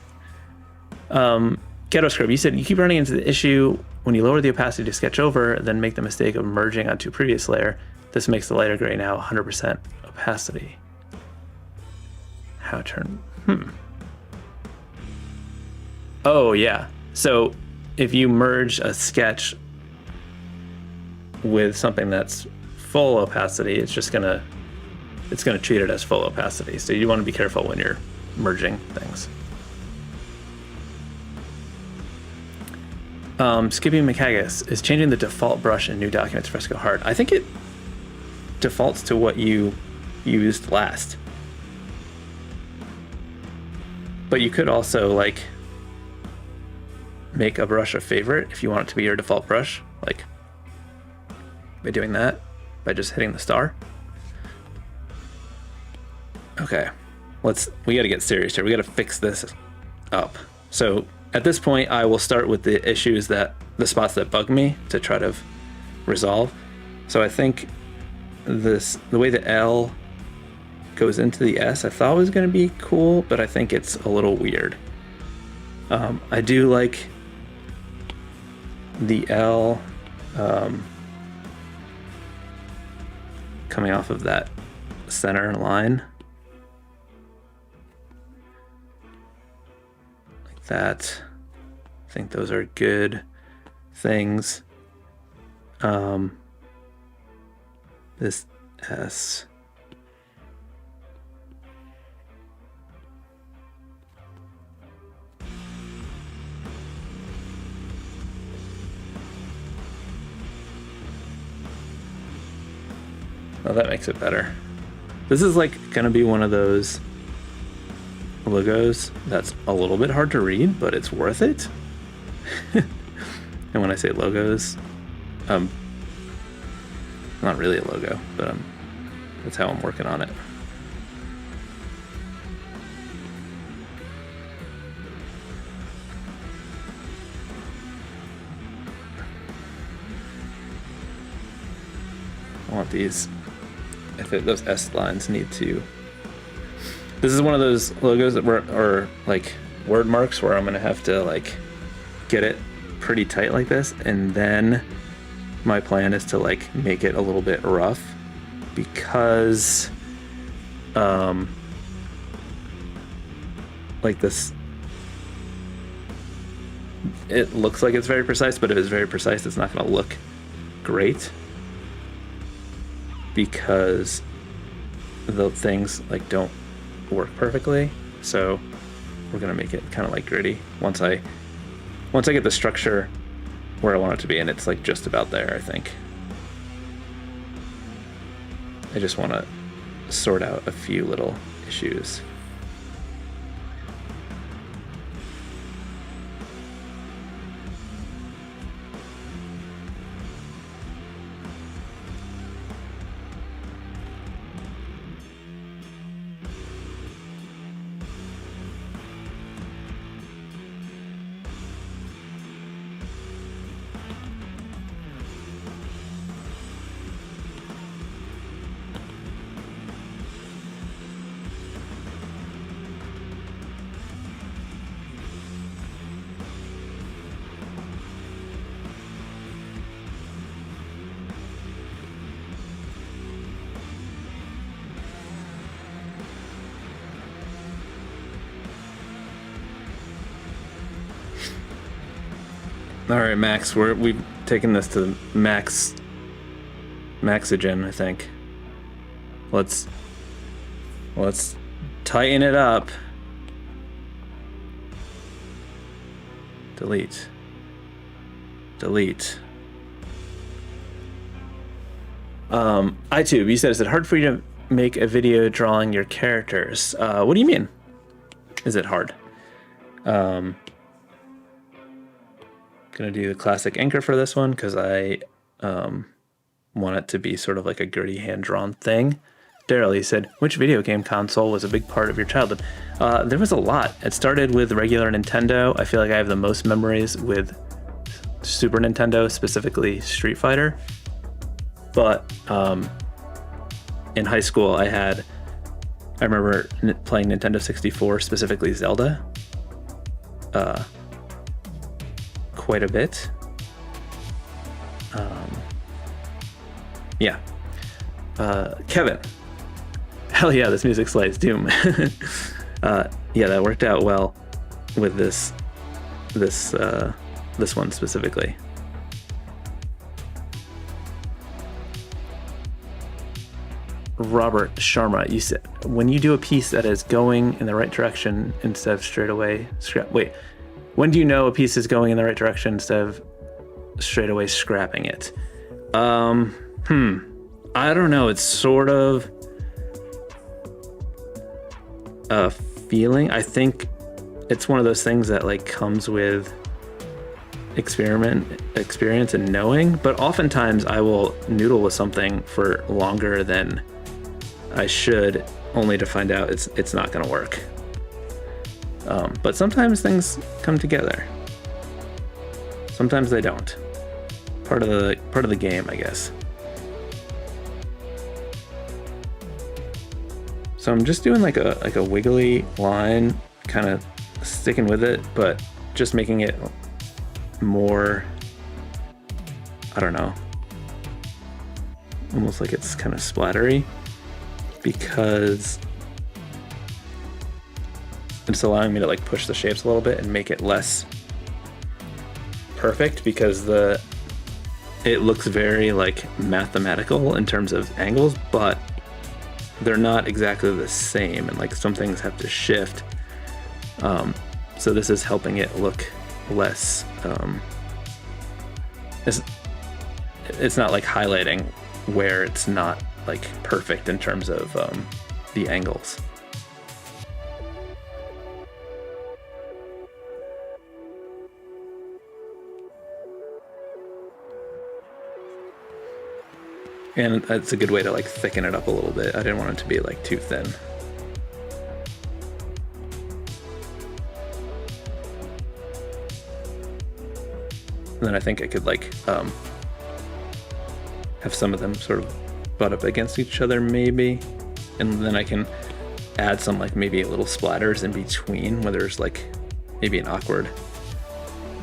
Ghetto Scrub, you said you keep running into the issue when you lower the opacity to sketch over, then make the mistake of merging onto a previous layer. This makes the lighter gray now 100% opacity. How turn? Oh yeah. So if you merge a sketch with something that's full opacity, it's gonna treat it as full opacity. So you want to be careful when you're merging things. Skipping McHaggis, is changing the default brush in new documents Fresco hard? I think it defaults to what you used last. But you could also like make a brush a favorite if you want it to be your default brush, like by doing that, by just hitting the star. Okay, we gotta get serious here. We gotta fix this up. So at this point, I will start with the spots that bug me to try to resolve. So I think the way the L goes into the S, I thought was gonna be cool, but I think it's a little weird. I do like the L coming off of that center line. Like that. I think those are good things. This S. Oh, that makes it better. This is like gonna be one of those logos that's a little bit hard to read, but it's worth it. And when I say logos, not really a logo, but that's how I'm working on it. I want these. I think those S lines need to. This is one of those logos that or like word marks where I'm gonna have to like get it pretty tight like this, and then my plan is to like make it a little bit rough because like this, it looks like it's very precise, but if it's very precise, it's not gonna look great because the things like don't work perfectly. So we're gonna make it kind of like gritty once I get the structure where I want it to be, and it's like just about there, I think. I just want to sort out a few little issues. All right, Max, we've taken this to maxogen, I think. Let's tighten it up. Delete. iTube, you said, is it hard for you to make a video drawing your characters? What do you mean? Is it hard? Gonna do the classic anchor for this one because I want it to be sort of like a gritty hand-drawn thing. Daryl, he said, which video game console was a big part of your childhood? There was a lot. It started with regular Nintendo. I feel like I have the most memories with Super Nintendo, specifically Street Fighter. But in high school, I remember playing Nintendo 64, specifically Zelda, quite a bit. Yeah. Kevin. Hell yeah, this music slays. Doom. Yeah, that worked out well with this one specifically. Robert Sharma, you said, when you do a piece that is going in the right direction instead of straight away when do you know a piece is going in the right direction instead of straight away scrapping it? I don't know. It's sort of a feeling. I think it's one of those things that like comes with experience and knowing, but oftentimes I will noodle with something for longer than I should, only to find out it's not going to work. But sometimes things come together. Sometimes they don't. Part of the game, I guess. So I'm just doing like a wiggly line, kind of sticking with it, but just making it more, I don't know, almost like it's kind of splattery, because it's allowing me to like push the shapes a little bit and make it less perfect, because it looks very like mathematical in terms of angles, but they're not exactly the same, and like some things have to shift. So this is helping it look less, it's not like highlighting where it's not like perfect in terms of the angles. And that's a good way to like thicken it up a little bit. I didn't want it to be like too thin. And then I think I could like have some of them sort of butt up against each other maybe. And then I can add some like maybe little splatters in between where there's like maybe an awkward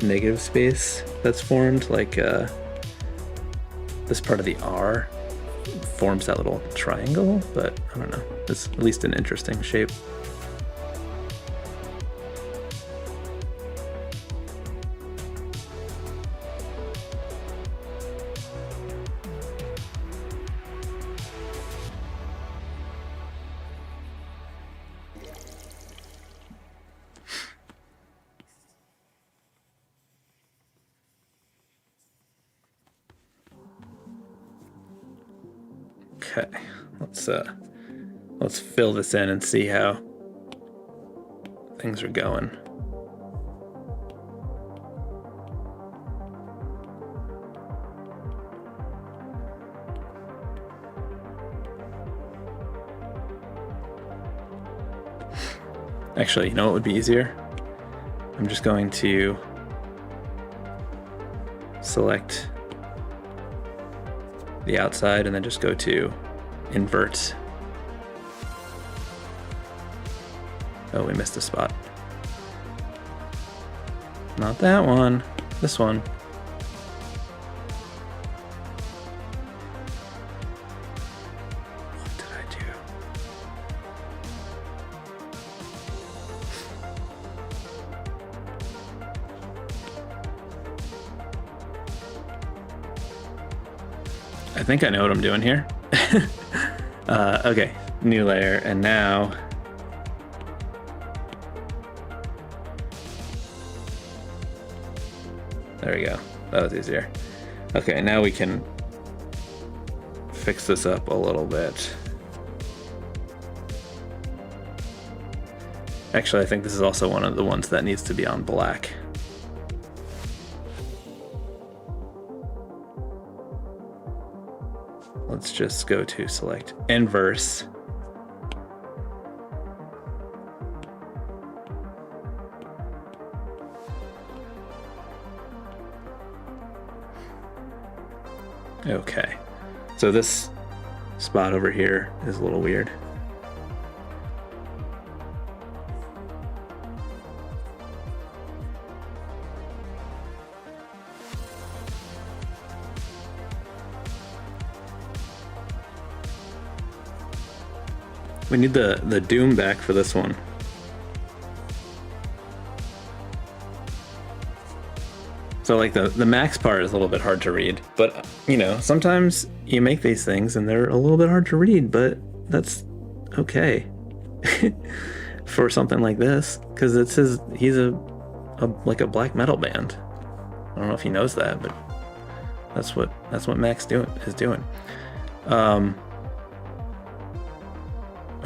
negative space that's formed, like this part of the R forms that little triangle, but I don't know, it's at least an interesting shape. Okay, let's fill this in and see how things are going. Actually, you know what would be easier? I'm just going to select the outside and then just go to invert. Oh, we missed a spot. Not that one, this one. What did I do? I think I know what I'm doing here. Okay, new layer, and now there we go. That was easier. Okay, now we can fix this up a little bit. Actually, I think this is also one of the ones that needs to be on black. Let's just go to select inverse. Okay, so this spot over here is a little weird. We need the doom back for this one. So like the max part is a little bit hard to read, but you know, sometimes you make these things and they're a little bit hard to read, but that's okay for something like this, because he's a like a black metal band. I don't know if he knows that, but that's what Max is doing.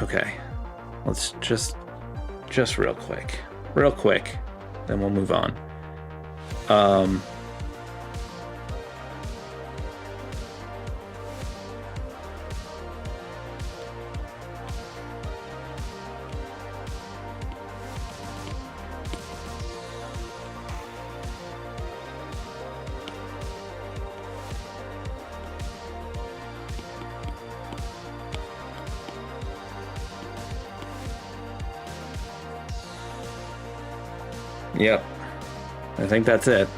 Okay, let's just real quick, then we'll move on. Yep, I think that's it.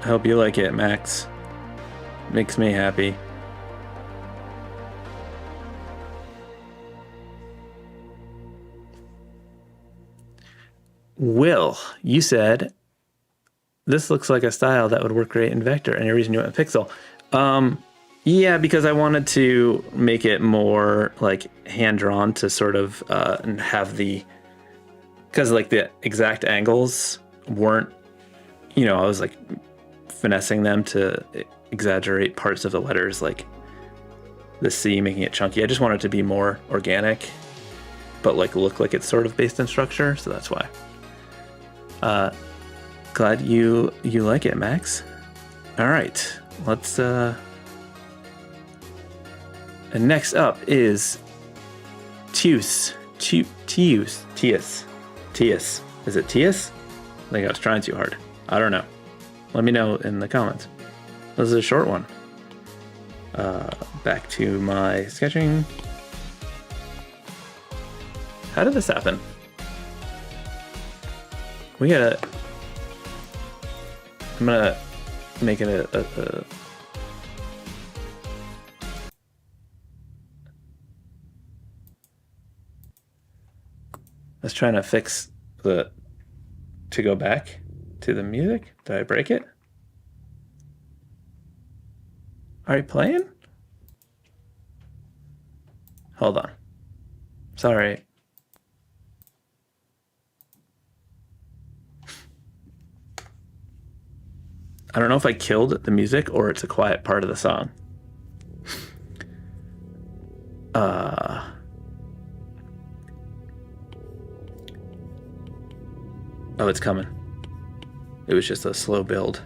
I hope you like it, Max. Makes me happy. Will, you said this looks like a style that would work great in Vector. Any reason you went Pixel? Yeah, because I wanted to make it more like hand-drawn to sort of and have the, because like the exact angles weren't, you know, I was like finessing them to exaggerate parts of the letters, like the C, making it chunky. I just wanted it to be more organic, but like look like it's sort of based in structure, so that's why. Glad you like it, Max. All right, let's and next up is Tius. Is it Tius? I think I was trying too hard. I don't know. Let me know in the comments. This is a short one. Back to my sketching. How did this happen? I'm gonna make it a I was trying to fix to go back to the music. Did I break it? Are you playing? Hold on. Sorry. I don't know if I killed the music or it's a quiet part of the song. Oh, it's coming. It was just a slow build.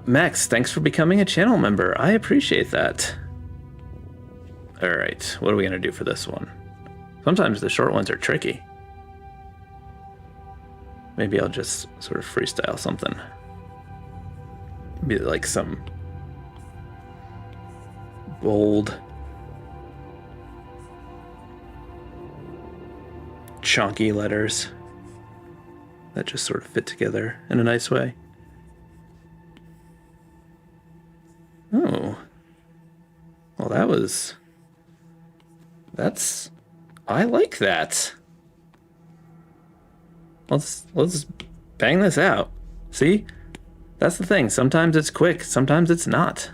Max, thanks for becoming a channel member. I appreciate that. All right, what are we gonna do for this one? Sometimes the short ones are tricky. Maybe I'll just sort of freestyle something. Be like some bold, chunky letters that just sort of fit together in a nice way. Oh, well, I like that. let's bang this out. See? That's the thing. Sometimes it's quick, sometimes it's not.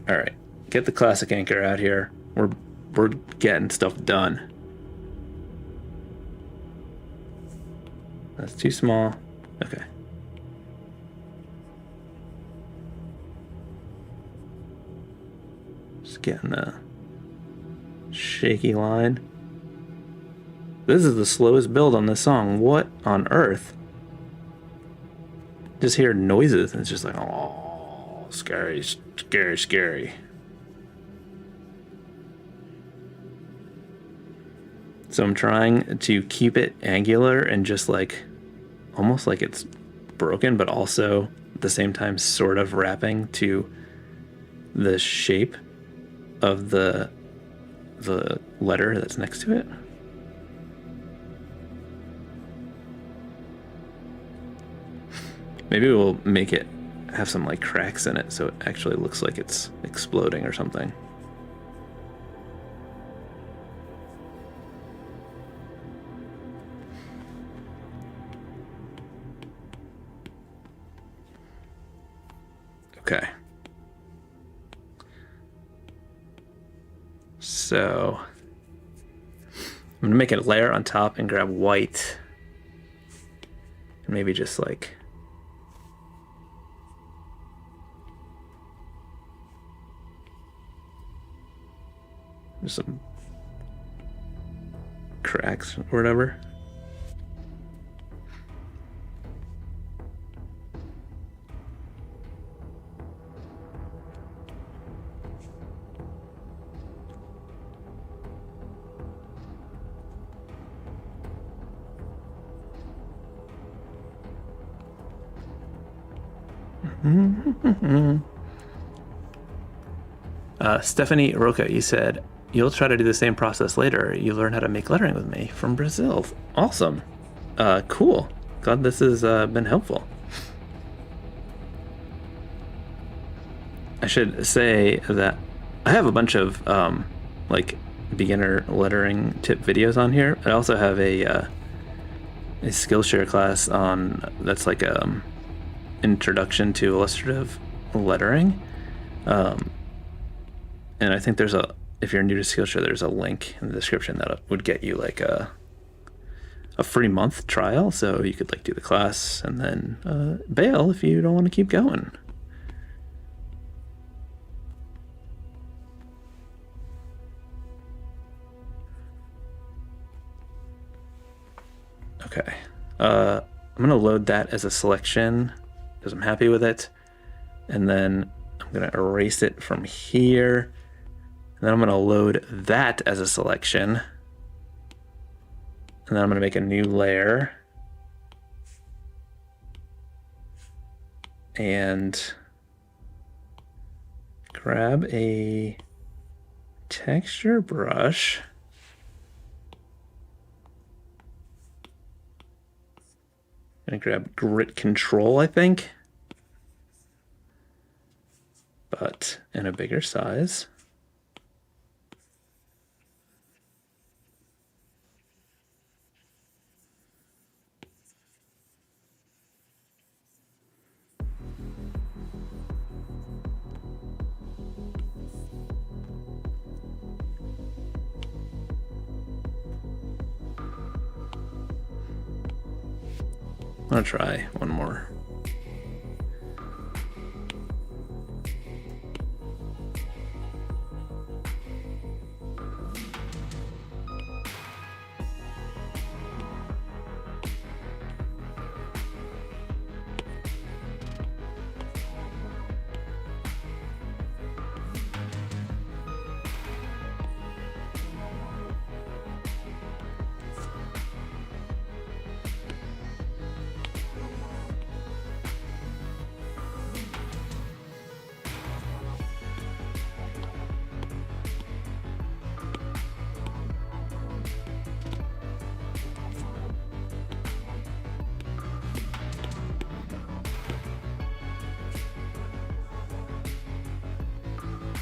All right, get the classic anchor out here. We're getting stuff done. That's too small. Okay. Just getting the shaky line. This is the slowest build on this song. What on earth? Just hear noises and it's just like, oh, scary, scary, scary. So I'm trying to keep it angular and just like, almost like it's broken, but also at the same time sort of wrapping to the shape of the letter that's next to it. Maybe we'll make it have some like cracks in it so it actually looks like it's exploding or something. Okay. So I'm gonna make a layer on top and grab white and maybe just like some cracks or whatever. Stephanie Roca, you said you'll try to do the same process later. You learn how to make lettering with me from Brazil. Awesome. Cool. Glad this has been helpful. I should say that I have a bunch of like beginner lettering tip videos on here. I also have a Skillshare class on that's like introduction to illustrative lettering. And I think there's if you're new to Skillshare, there's a link in the description that would get you like a free month trial. So you could like do the class and then bail if you don't want to keep going. Okay. I'm going to load that as a selection because I'm happy with it. And then I'm going to erase it from here. And then I'm going to load that as a selection. And then I'm going to make a new layer. And grab a texture brush. I'm going to grab grit control, I think. But in a bigger size. I'll try one more.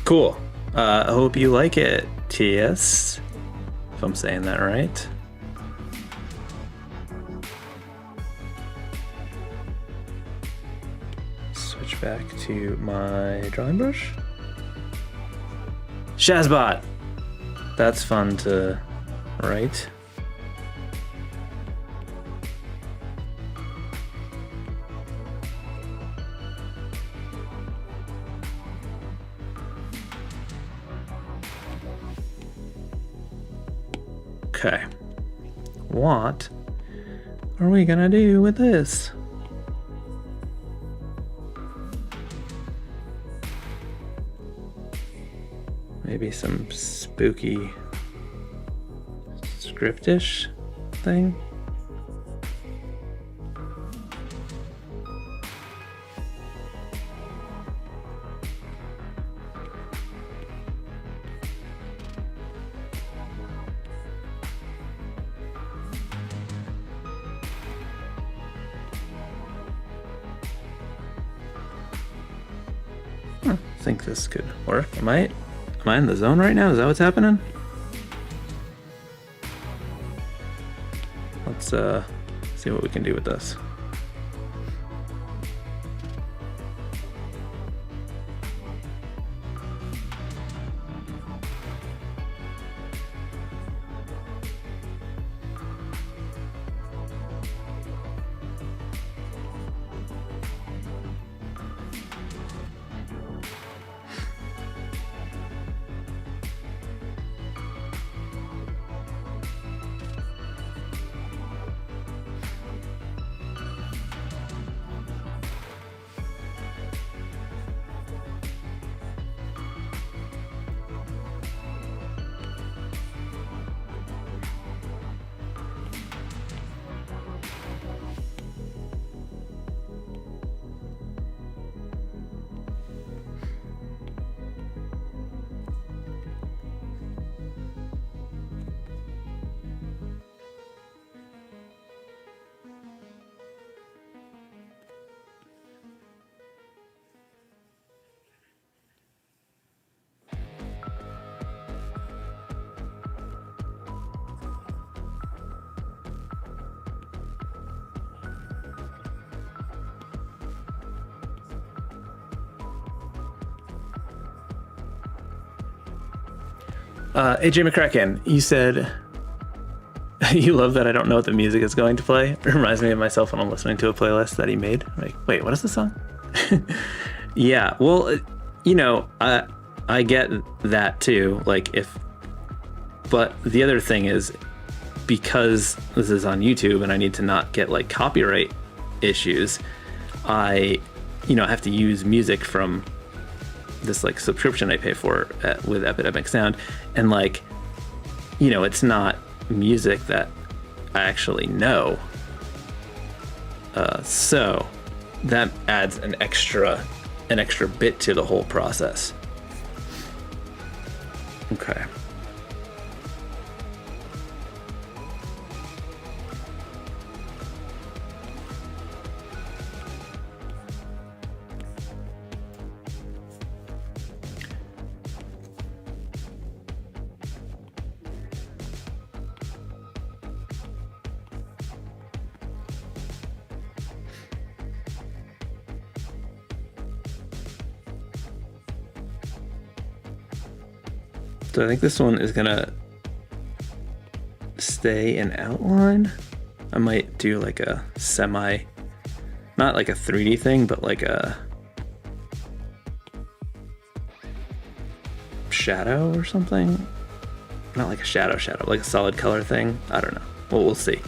Cool. I hope you like it, TS. if I'm saying that right. Switch back to my drawing brush. Shazbot! That's fun to write. Okay, what are we gonna do with this? Maybe some spooky scriptish thing? I think this could work. Am I in the zone right now? Is that what's happening? Let's see what we can do with this. AJ McCracken, you said you love that I don't know what the music is going to play. It reminds me of myself when I'm listening to a playlist that he made. I'm like, wait, what is the song? Yeah, well, you know, I get that too. Like but the other thing is, because this is on YouTube and I need to not get like copyright issues, I have to use music from this like subscription I pay for with Epidemic Sound, and like, it's not music that I actually know. So that adds an extra bit to the whole process. Okay. So I think this one is gonna stay an outline. I might do like a not like a 3D thing, but like a shadow or something. Not like a shadow, like a solid color thing. I don't know. Well, we'll see.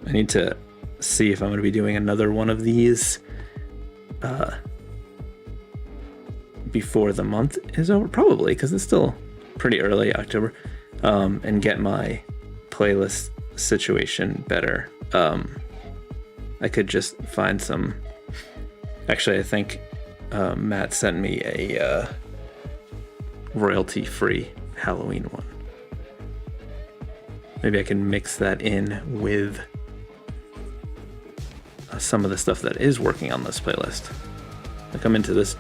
I need to see if I'm going to be doing another one of these before the month is over, probably, because it's still pretty early October, and get my playlist situation better. I could just find some. Actually, I think Matt sent me a royalty-free Halloween one. Maybe I can mix that in with some of the stuff that is working on this playlist. Like I'm into this.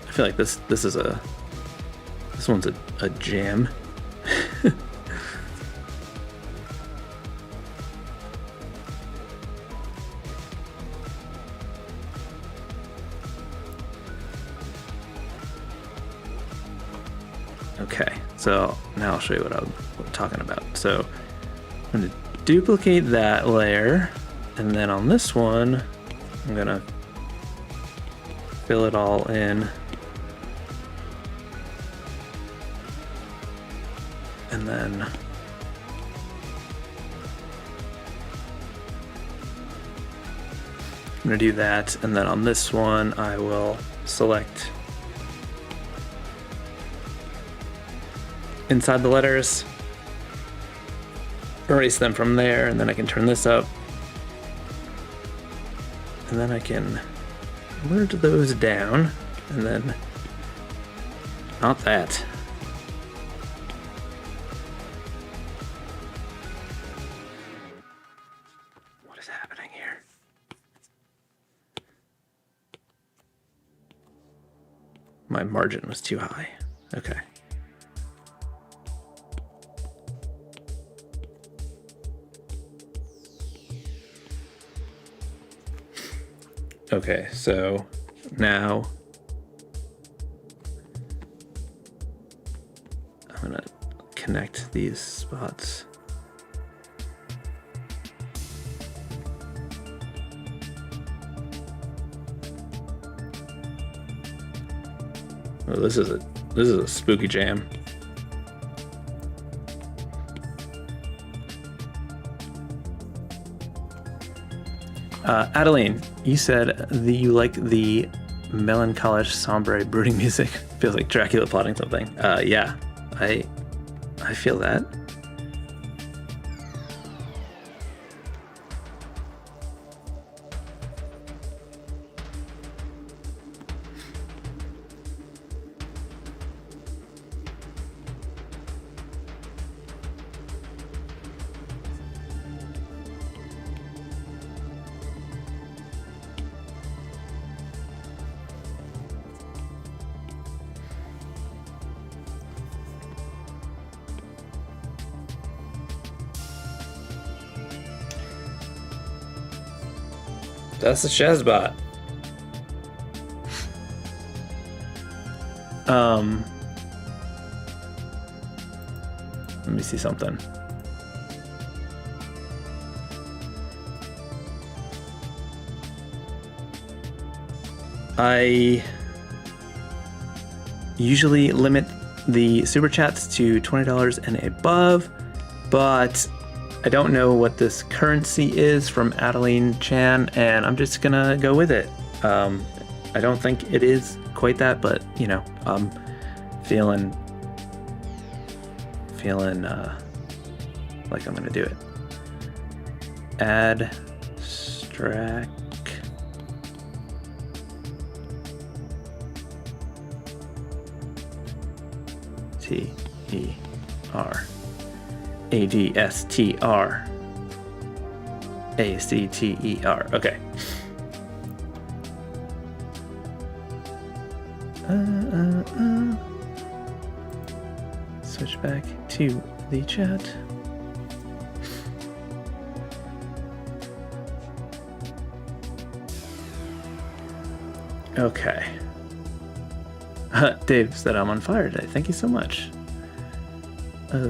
I feel like this one's a jam. Okay, so now I'll show you what I'm talking about. So I'm going to duplicate that layer, and then on this one, I'm going to fill it all in. And then I'm going to do that, and then on this one, I will select inside the letters, erase them from there, and then I can turn this up, and then I can merge those down, and then not that. What is happening here? My margin was too high. Okay. Okay, so now I'm gonna connect these spots. Oh, this is a spooky jam. Adeline, you said that you like the melancholish, sombre, brooding music. Feels like Dracula plotting something. Yeah, I feel that. That's the Shazbot. Let me see something. I usually limit the super chats to $20 and above, but I don't know what this currency is from Adeline Chan, and I'm just gonna go with it. I don't think it is quite that, but you know, I'm feeling like I'm gonna do it. Abstract. T-E-R. ADSTRACTER. Okay. Switch back to the chat. Okay. Dave said I'm on fire today. Thank you so much. Hold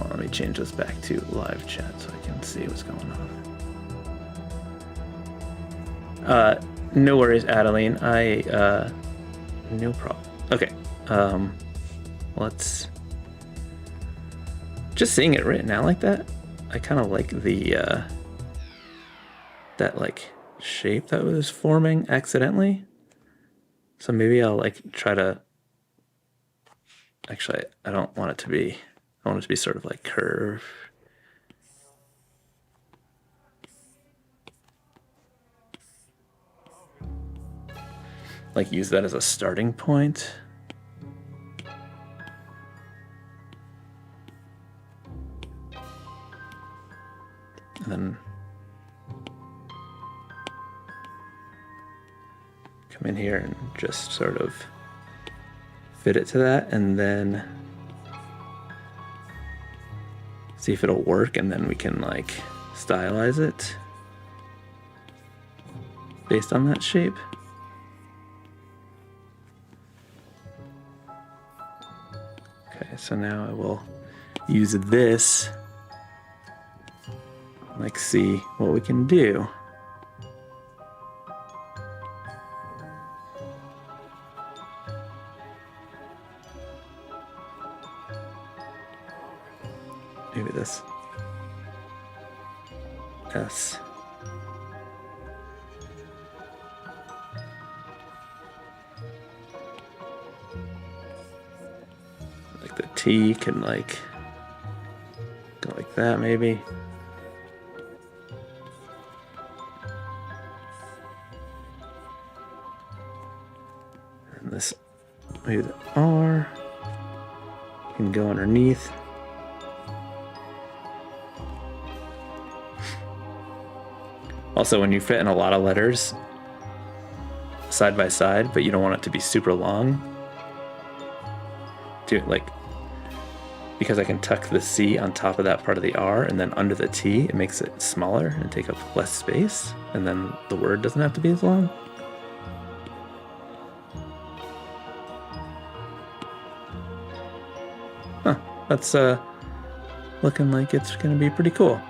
on, let me change this back to live chat so I can see what's going on. No worries, Adeline. No problem. Okay. Let's just seeing it written out like that. I kind of like the that like shape that was forming accidentally. So maybe I'll like try to. Actually, I don't want it to be I want it to be sort of like curved. Like use that as a starting point. And then come in here and just sort of fit it to that, and then see if it'll work, and then we can like stylize it based on that shape. Okay, so now I will use this, like see what we can do. Maybe this S. Like the T can like go like that maybe. And this, maybe the R can go underneath. Also, when you fit in a lot of letters side by side, but you don't want it to be super long, because I can tuck the C on top of that part of the R, and then under the T, it makes it smaller and take up less space, and then the word doesn't have to be as long. Huh, that's looking like it's gonna be pretty cool.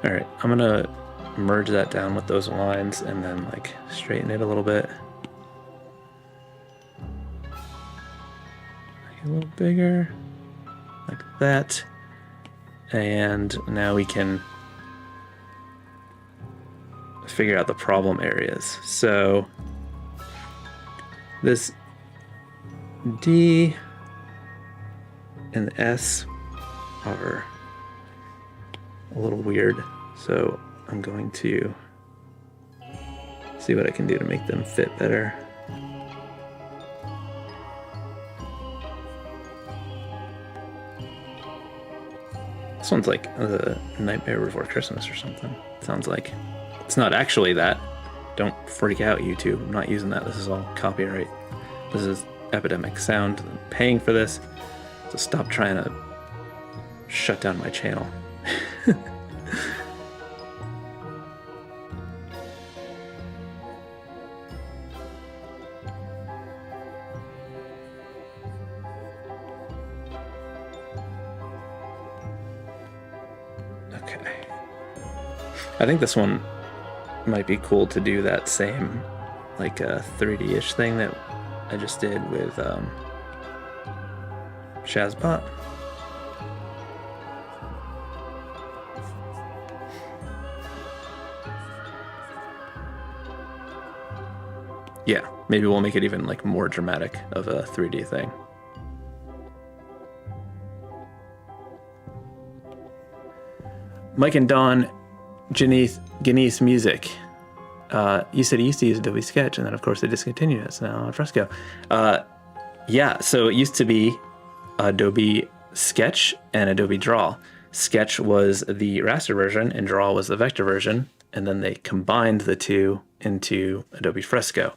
All right, I'm gonna merge that down with those lines and then like straighten it a little bit. Make it a little bigger, like that. And now we can figure out the problem areas. So this D and S are a little weird, so I'm going to see what I can do to make them fit better. This one's like The Nightmare Before Christmas or something. It sounds like. It's not actually that. Don't freak out, YouTube. I'm not using that. This is all copyright. This is Epidemic Sound. I'm paying for this, so stop trying to shut down my channel. Okay. I think this one might be cool to do that same like a 3D-ish thing that I just did with Shazbot. Yeah, maybe we'll make it even like more dramatic of a 3D thing. Mike and Dawn, Janice Music. You said you used to use Adobe Sketch, and then of course they discontinued it. It's now on Fresco. Yeah, so it used to be Adobe Sketch and Adobe Draw. Sketch was the raster version, and Draw was the vector version, and then they combined the two into Adobe Fresco.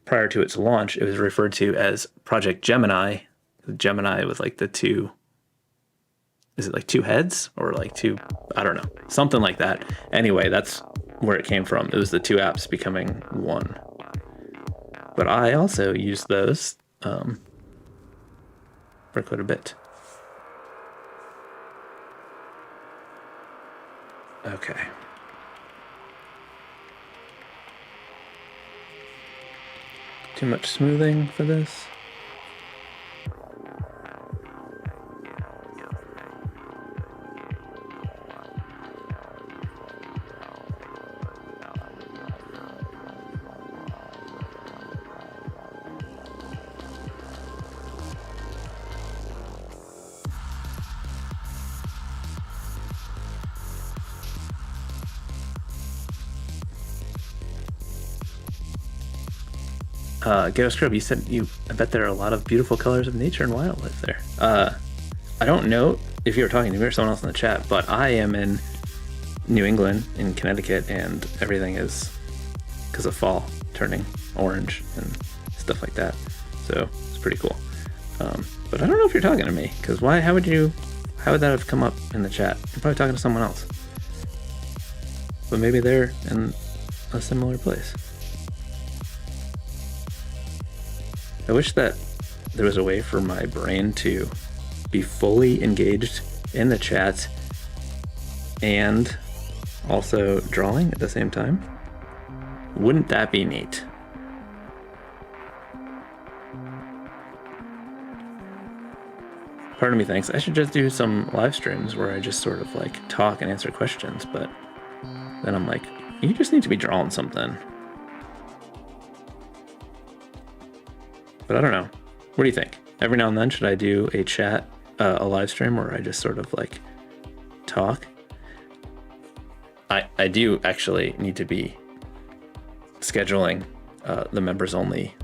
Prior to its launch, it was referred to as Project Gemini. Gemini with like the two. Is it like two heads or like two? I don't know. Something like that. Anyway, that's where it came from. It was the two apps becoming one. But I also used those for quite a bit. Okay. Too much smoothing for this. Ghetto Scrub, you said I bet there are a lot of beautiful colors of nature and wildlife there. I don't know if you were talking to me or someone else in the chat, but I am in New England, in Connecticut, and everything is because of fall turning orange and stuff like that. So it's pretty cool. But I don't know if you're talking to me, because how would that have come up in the chat? You're probably talking to someone else. But maybe they're in a similar place. I wish that there was a way for my brain to be fully engaged in the chat and also drawing at the same time. Wouldn't that be neat? Part of me thinks I should just do some live streams where I just sort of like talk and answer questions, but then I'm like, you just need to be drawing something. But I don't know. What do you think? Every now and then, should I do a chat, a live stream where I just sort of like talk? I do actually need to be scheduling the members only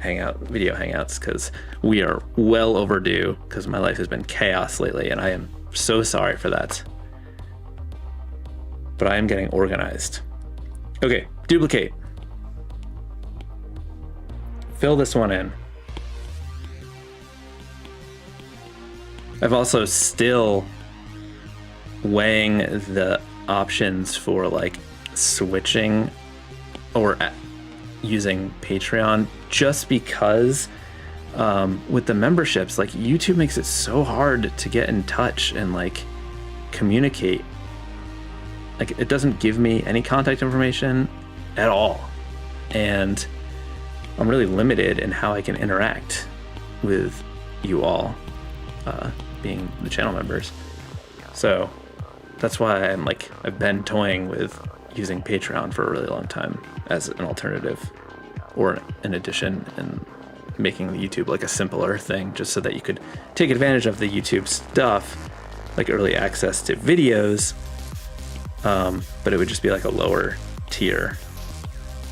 video hangouts, because we are well overdue, because my life has been chaos lately and I am so sorry for that. But I am getting organized. Okay, duplicate. Fill this one in. I've also still weighing the options for like switching or using Patreon, just because with the memberships, like YouTube makes it so hard to get in touch and like communicate. Like it doesn't give me any contact information at all. And I'm really limited in how I can interact with you all, being the channel members. So that's why I've been toying with using Patreon for a really long time as an alternative or an addition, and making the YouTube like a simpler thing, just so that you could take advantage of the YouTube stuff, like early access to videos, but it would just be like a lower tier,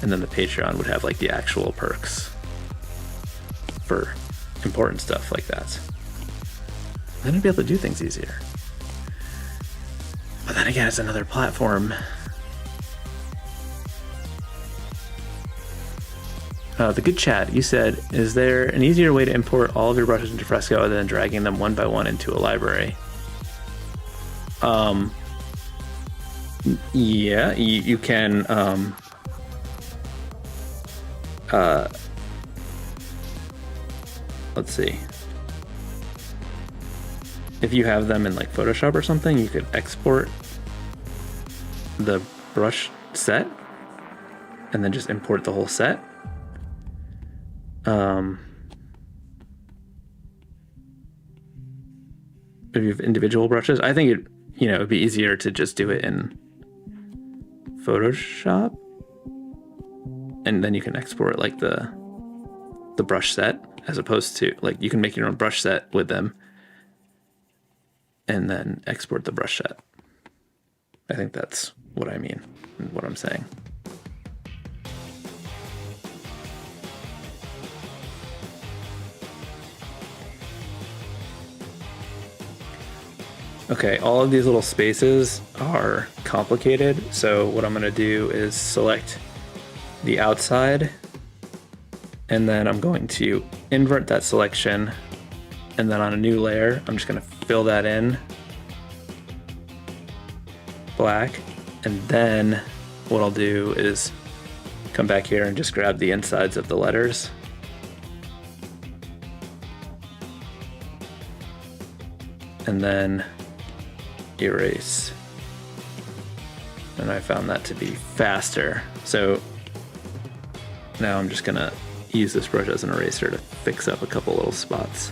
and then the Patreon would have like the actual perks for important stuff like that. Then I'd be able to do things easier. But then again, it's another platform. The good chat, you said, is there an easier way to import all of your brushes into Fresco other than dragging them one by one into a library? Yeah, you can, let's see. If you have them in like Photoshop or something, you could export the brush set and then just import the whole set. If you have individual brushes, I think it'd be easier to just do it in Photoshop, and then you can export like the brush set, as opposed to like you can make your own brush set with them and then export the brush set. I think that's what I mean and what I'm saying. Okay, all of these little spaces are complicated, so what I'm going to do is select the outside, and then I'm going to invert that selection, and then on a new layer, I'm just going to fill that in black, and then what I'll do is come back here and just grab the insides of the letters. And then erase. And I found that to be faster. So now I'm just gonna use this brush as an eraser to fix up a couple little spots.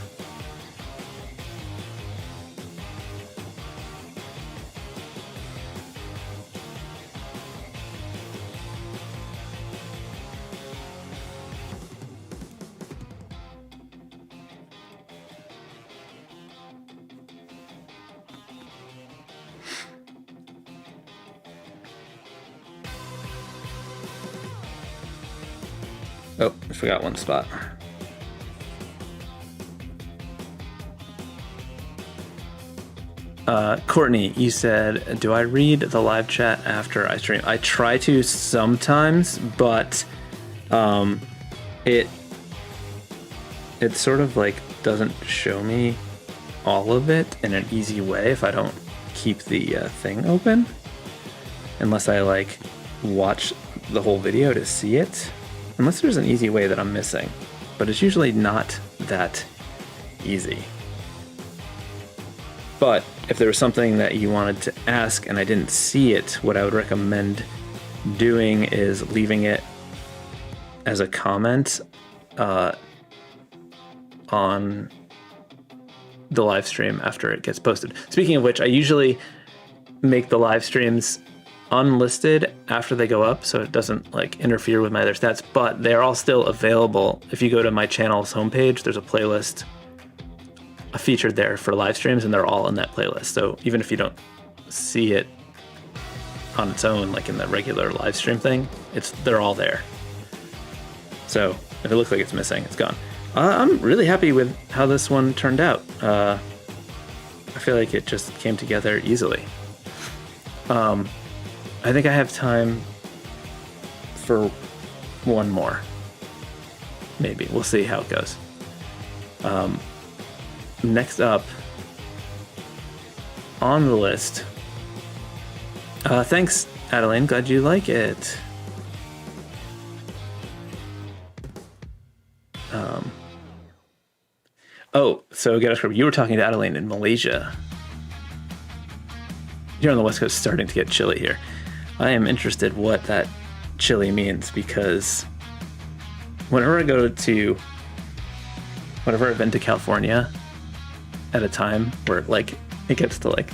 Oh, I forgot one spot. Courtney, you said, do I read the live chat after I stream? I try to sometimes, but it sort of like doesn't show me all of it in an easy way if I don't keep the thing open, unless I like watch the whole video to see it, unless there's an easy way that I'm missing, but it's usually not that easy. But if there was something that you wanted to ask and I didn't see it, what I would recommend doing is leaving it as a comment on the live stream after it gets posted. Speaking of which, I usually make the live streams unlisted after they go up, so it doesn't like interfere with my other stats, but they're all still available. If you go to my channel's homepage, there's a playlist featured there for live streams, and they're all in that playlist. So even if you don't see it on its own, like in the regular live stream thing, they're all there. So if it looks like it's missing, it's gone. I'm really happy with how this one turned out. I feel like it just came together easily. I think I have time for one more. Maybe. We'll see how it goes. Next up on the list. Thanks, Adeline. Glad you like it. Oh, so get us. You were talking to Adeline in Malaysia. Here on the West Coast, starting to get chilly here. I am interested what that chilly means, because whenever I've been to California at a time where like it gets to like,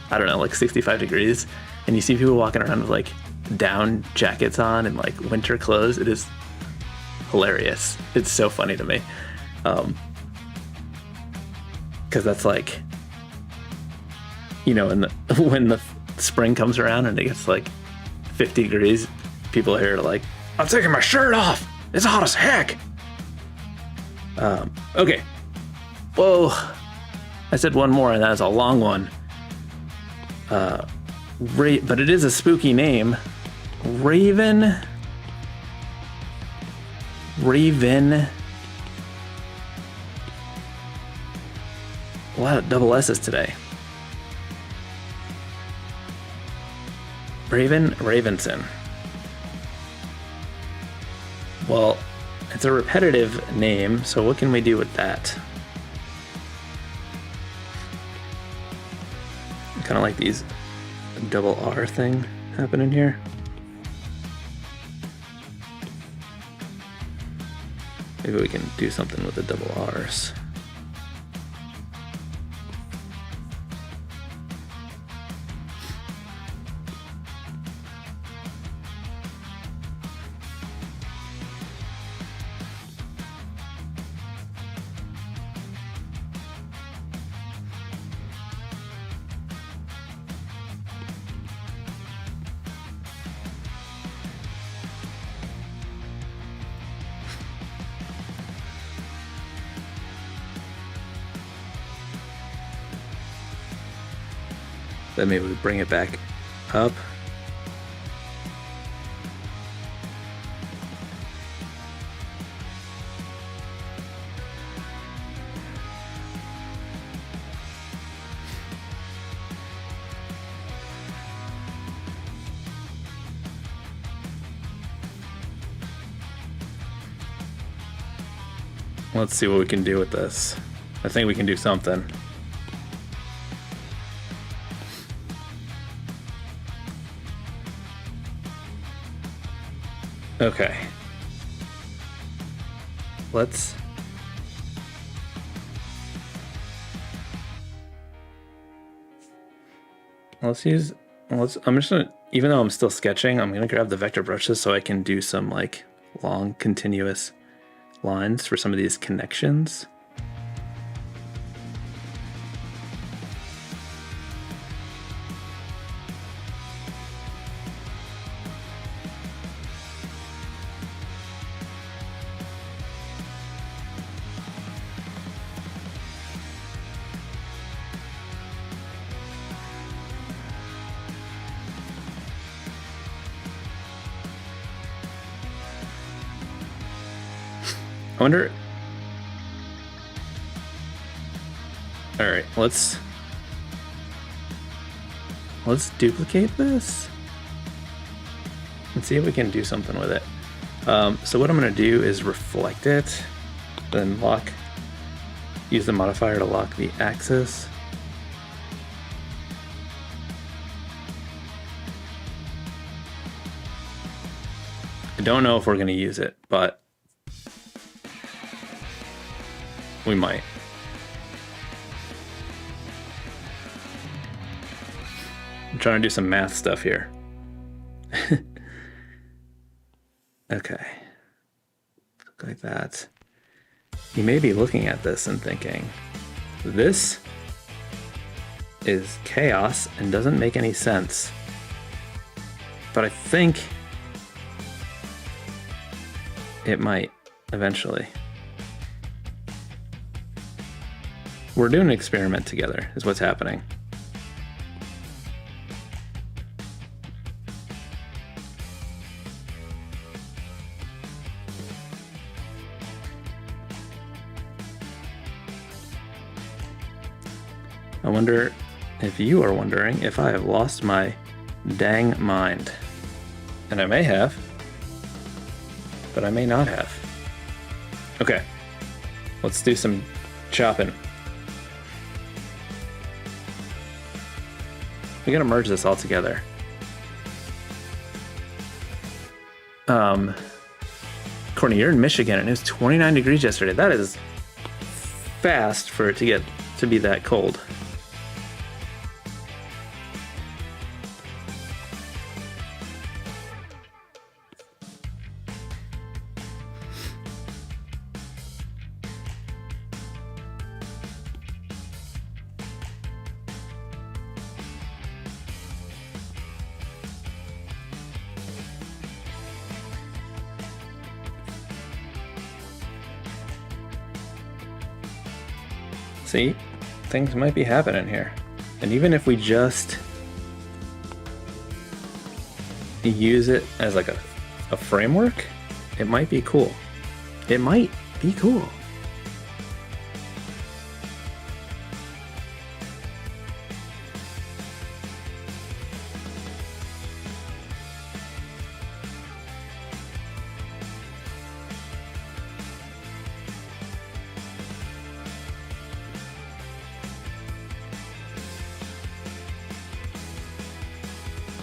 I don't know, like 65 degrees, and you see people walking around with like down jackets on and like winter clothes, it is hilarious. It's so funny to me. Because that's like, you know, when the spring comes around and it gets like 50 degrees, people are here to like, I'm taking my shirt off. It's hot as heck. Okay. Whoa. I said one more, and that is a long one. But it is a spooky name. Raven. A lot of double S's today. Ravenson. Well, it's a repetitive name, so what can we do with that? Kind of like these double R thing happening here. Maybe we can do something with the double R's. Then maybe we bring it back up. Let's see what we can do with this. I think we can do something. Okay. Let's use, I'm just gonna, even though I'm still sketching, I'm gonna grab the vector brushes so I can do some like long continuous lines for some of these connections. I wonder. All right, let's duplicate this and see if we can do something with it. So what I'm going to do is reflect it, then use the modifier to lock the axis. I don't know if we're going to use it, but we might. I'm trying to do some math stuff here. Okay. Look like that. You may be looking at this and thinking, this is chaos and doesn't make any sense. But I think it might eventually. We're doing an experiment together, is what's happening. I wonder if you are wondering if I have lost my dang mind. And I may have, but I may not have. Okay, let's do some chopping. We gotta merge this all together. Courtney, you're in Michigan and it was 29 degrees yesterday. That is fast for it to get to be that cold. See, things might be happening here. And even if we just use it as like a framework, it might be cool. It might be cool.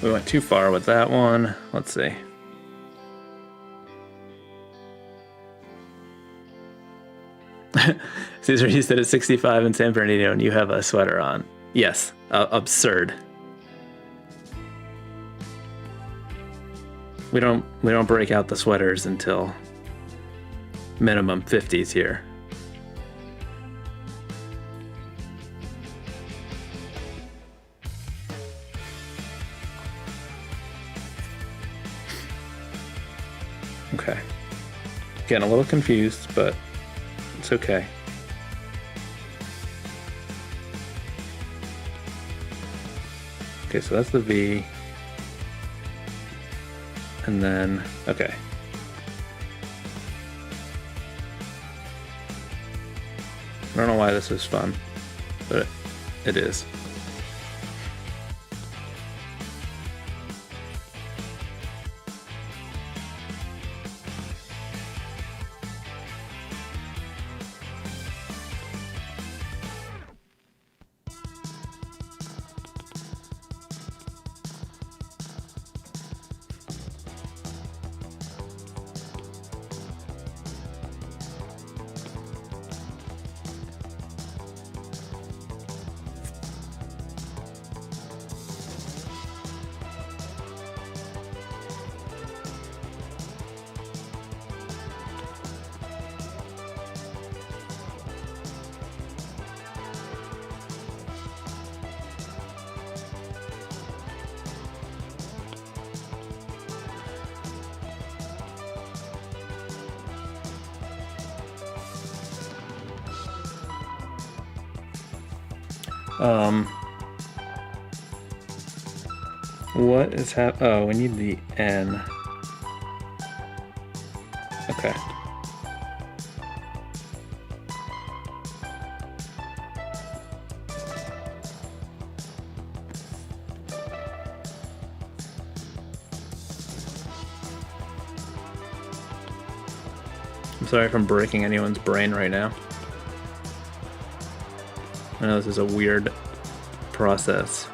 We went too far with that one. Let's see. Caesar, you said it's 65 in San Bernardino and you have a sweater on. Yes, absurd. We don't break out the sweaters until minimum 50s here. Okay. Getting a little confused, but it's okay. Okay, so that's the V. And then, okay. I don't know why this is fun, but it is. What is oh, we need the N. Okay. I'm sorry if I'm breaking anyone's brain right now. I know this is a weird process.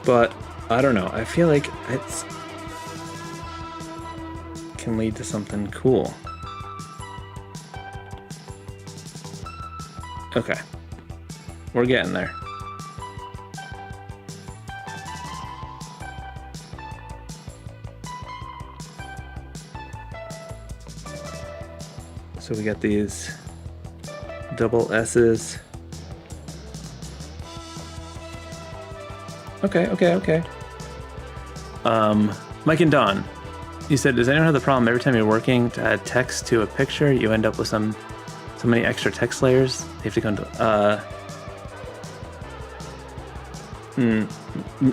But I don't know. I feel like it's can lead to something cool. Okay. We're getting there. So we got these double S's. Okay. Mike and Don, you said, does anyone have the problem every time you're working to add text to a picture, you end up with so many extra text layers? You have to go into,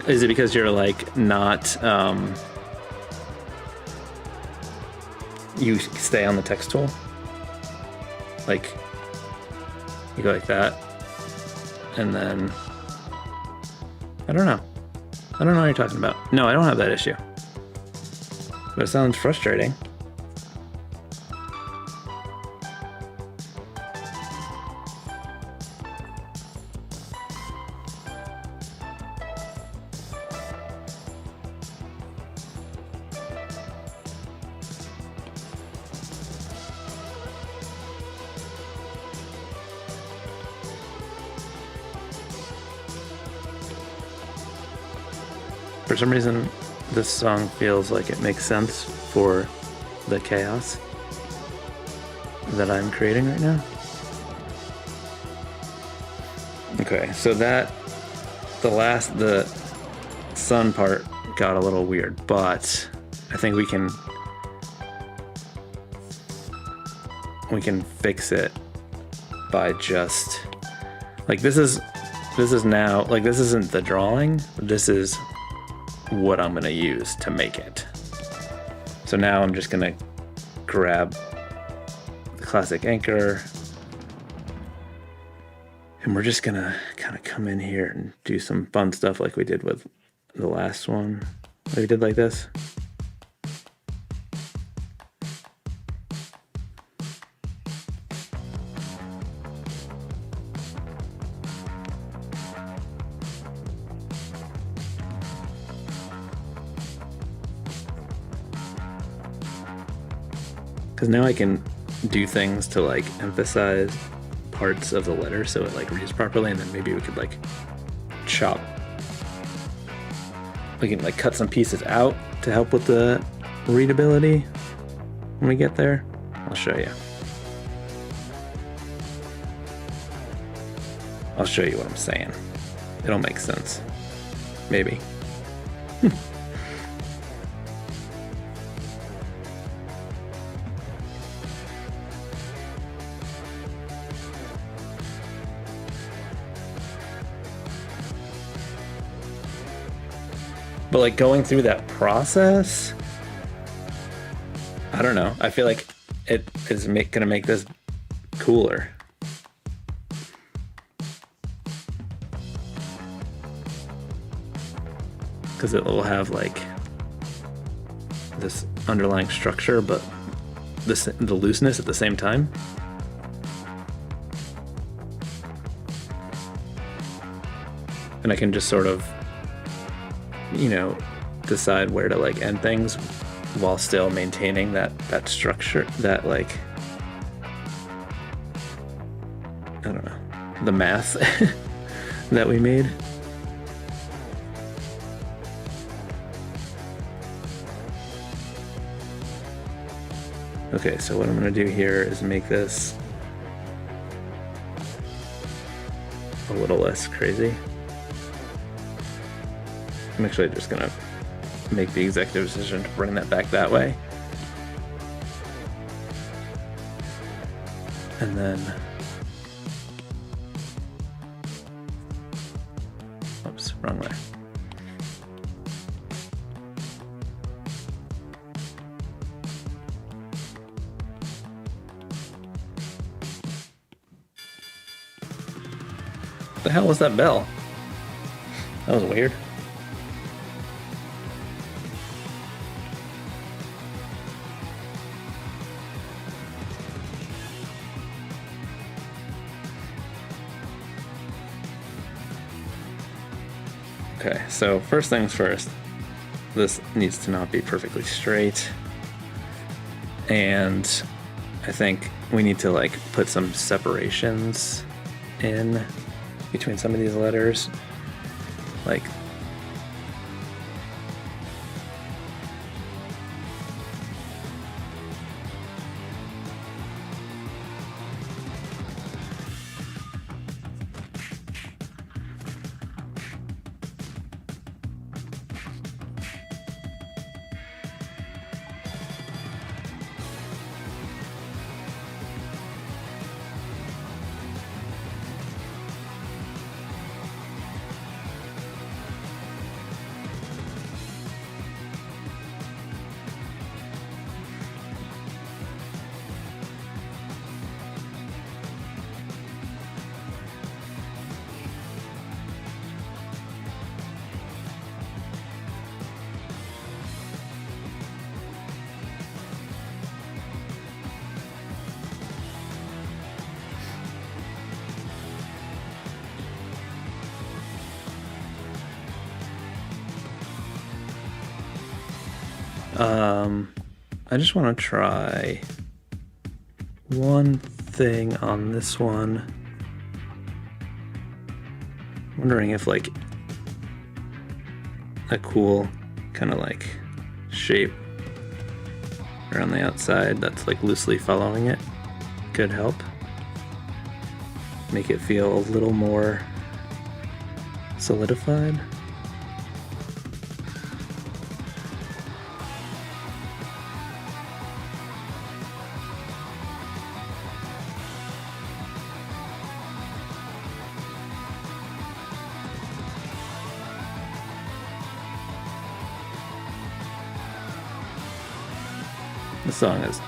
is it because you're like not, you stay on the text tool? Like, you go like that, and then, I don't know what you're talking about. No, I don't have that issue. But it sounds frustrating. For some reason, this song feels like it makes sense for the chaos that I'm creating right now. Okay, so that, the sun part got a little weird, but I think we can fix it by just, like, this is now, like, this isn't the drawing, this is what I'm gonna use to make it. So now I'm just gonna grab the classic anchor, and we're just gonna kind of come in here and do some fun stuff like we did with the last one. We did like this. Because now I can do things to like emphasize parts of the letter so it like reads properly, and then maybe we could like chop. We can like cut some pieces out to help with the readability when we get there. I'll show you. I'll show you what I'm saying. It'll make sense. Maybe. But like going through that process, I don't know. I feel like it is gonna make this cooler. Because it will have like this underlying structure, but the looseness at the same time. And I can just sort of, you know, decide where to like end things while still maintaining that structure, that like, I don't know, the math that we made. Okay, so what I'm gonna do here is make this a little less crazy. I'm actually just gonna make the executive decision to bring that back that way. And then, oops, wrong way. What the hell was that bell? That was weird. Okay, so first things first, this needs to not be perfectly straight. And I think we need to like put some separations in between some of these letters. Like I just want to try one thing on this one. Wondering if like a cool kind of like shape around the outside that's like loosely following it could help make it feel a little more solidified. The song is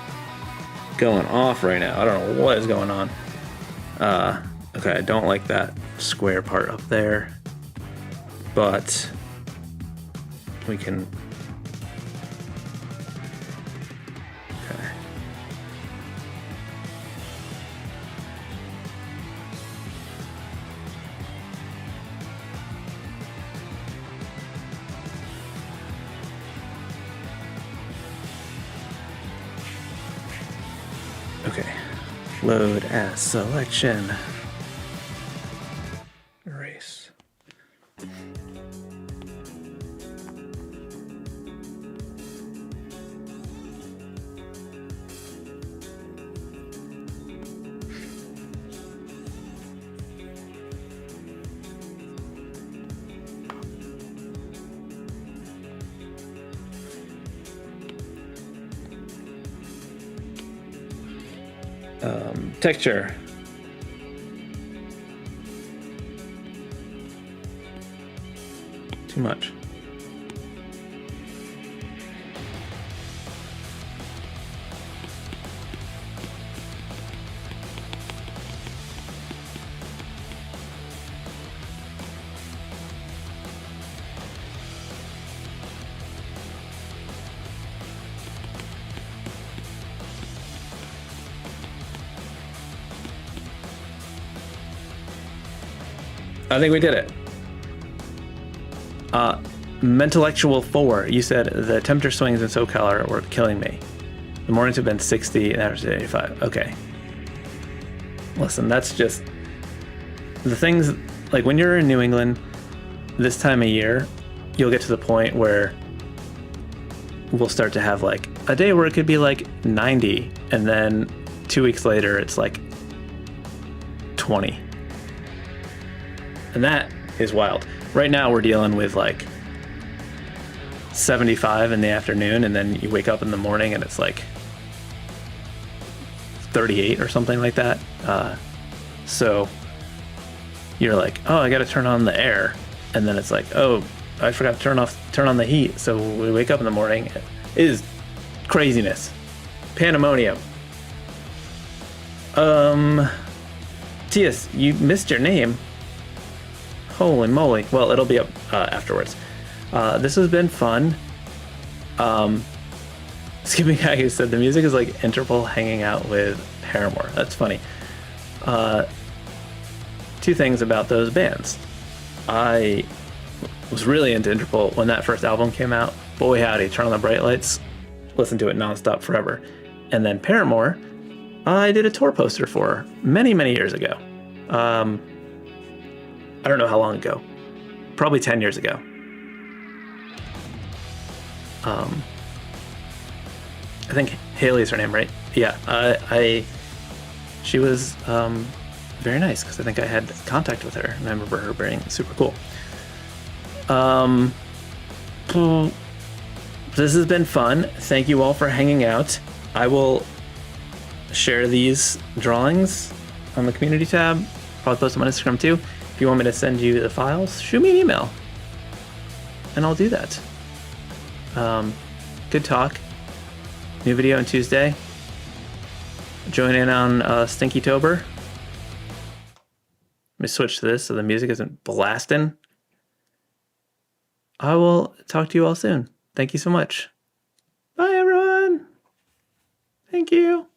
going off right now. I don't know what is going on. Okay, I don't like that square part up there, but we can. Okay. Okay, load as selection. Erase. Texture. Too much. I think we did it. Mentallectual 4, you said the temperature swings in SoCal were killing me. The mornings have been 60 and average 85. Okay. Listen, that's just the things, like when you're in New England this time of year, you'll get to the point where we'll start to have like a day where it could be like 90 and then 2 weeks later it's like 20. And that is wild. Right now we're dealing with like 75 in the afternoon, and then you wake up in the morning and it's like 38 or something like that. So you're like, oh, I got to turn on the air, and then it's like, oh, I forgot to turn on the heat. So we wake up in the morning. It is craziness, pandemonium. Tias, you missed your name. Holy moly. Well, it'll be up afterwards. This has been fun. Skipping Hacky said the music is like Interpol hanging out with Paramore. That's funny. Two things about those bands. I was really into Interpol when that first album came out. Boy howdy, turn on the bright lights, listen to it nonstop forever. And then Paramore, I did a tour poster for many, many years ago. I don't know how long ago. Probably 10 years ago. I think Haley's her name, right? Yeah. She was very nice because I think I had contact with her and I remember her being super cool. This has been fun. Thank you all for hanging out. I will share these drawings on the community tab. Probably post them on Instagram too. If you want me to send you the files, shoot me an email and I'll do that. Good talk. New video on Tuesday. Join in on Stinky Tober. Let me switch to this so the music isn't blasting. I will talk to you all soon. Thank you so much. Bye, everyone. Thank you.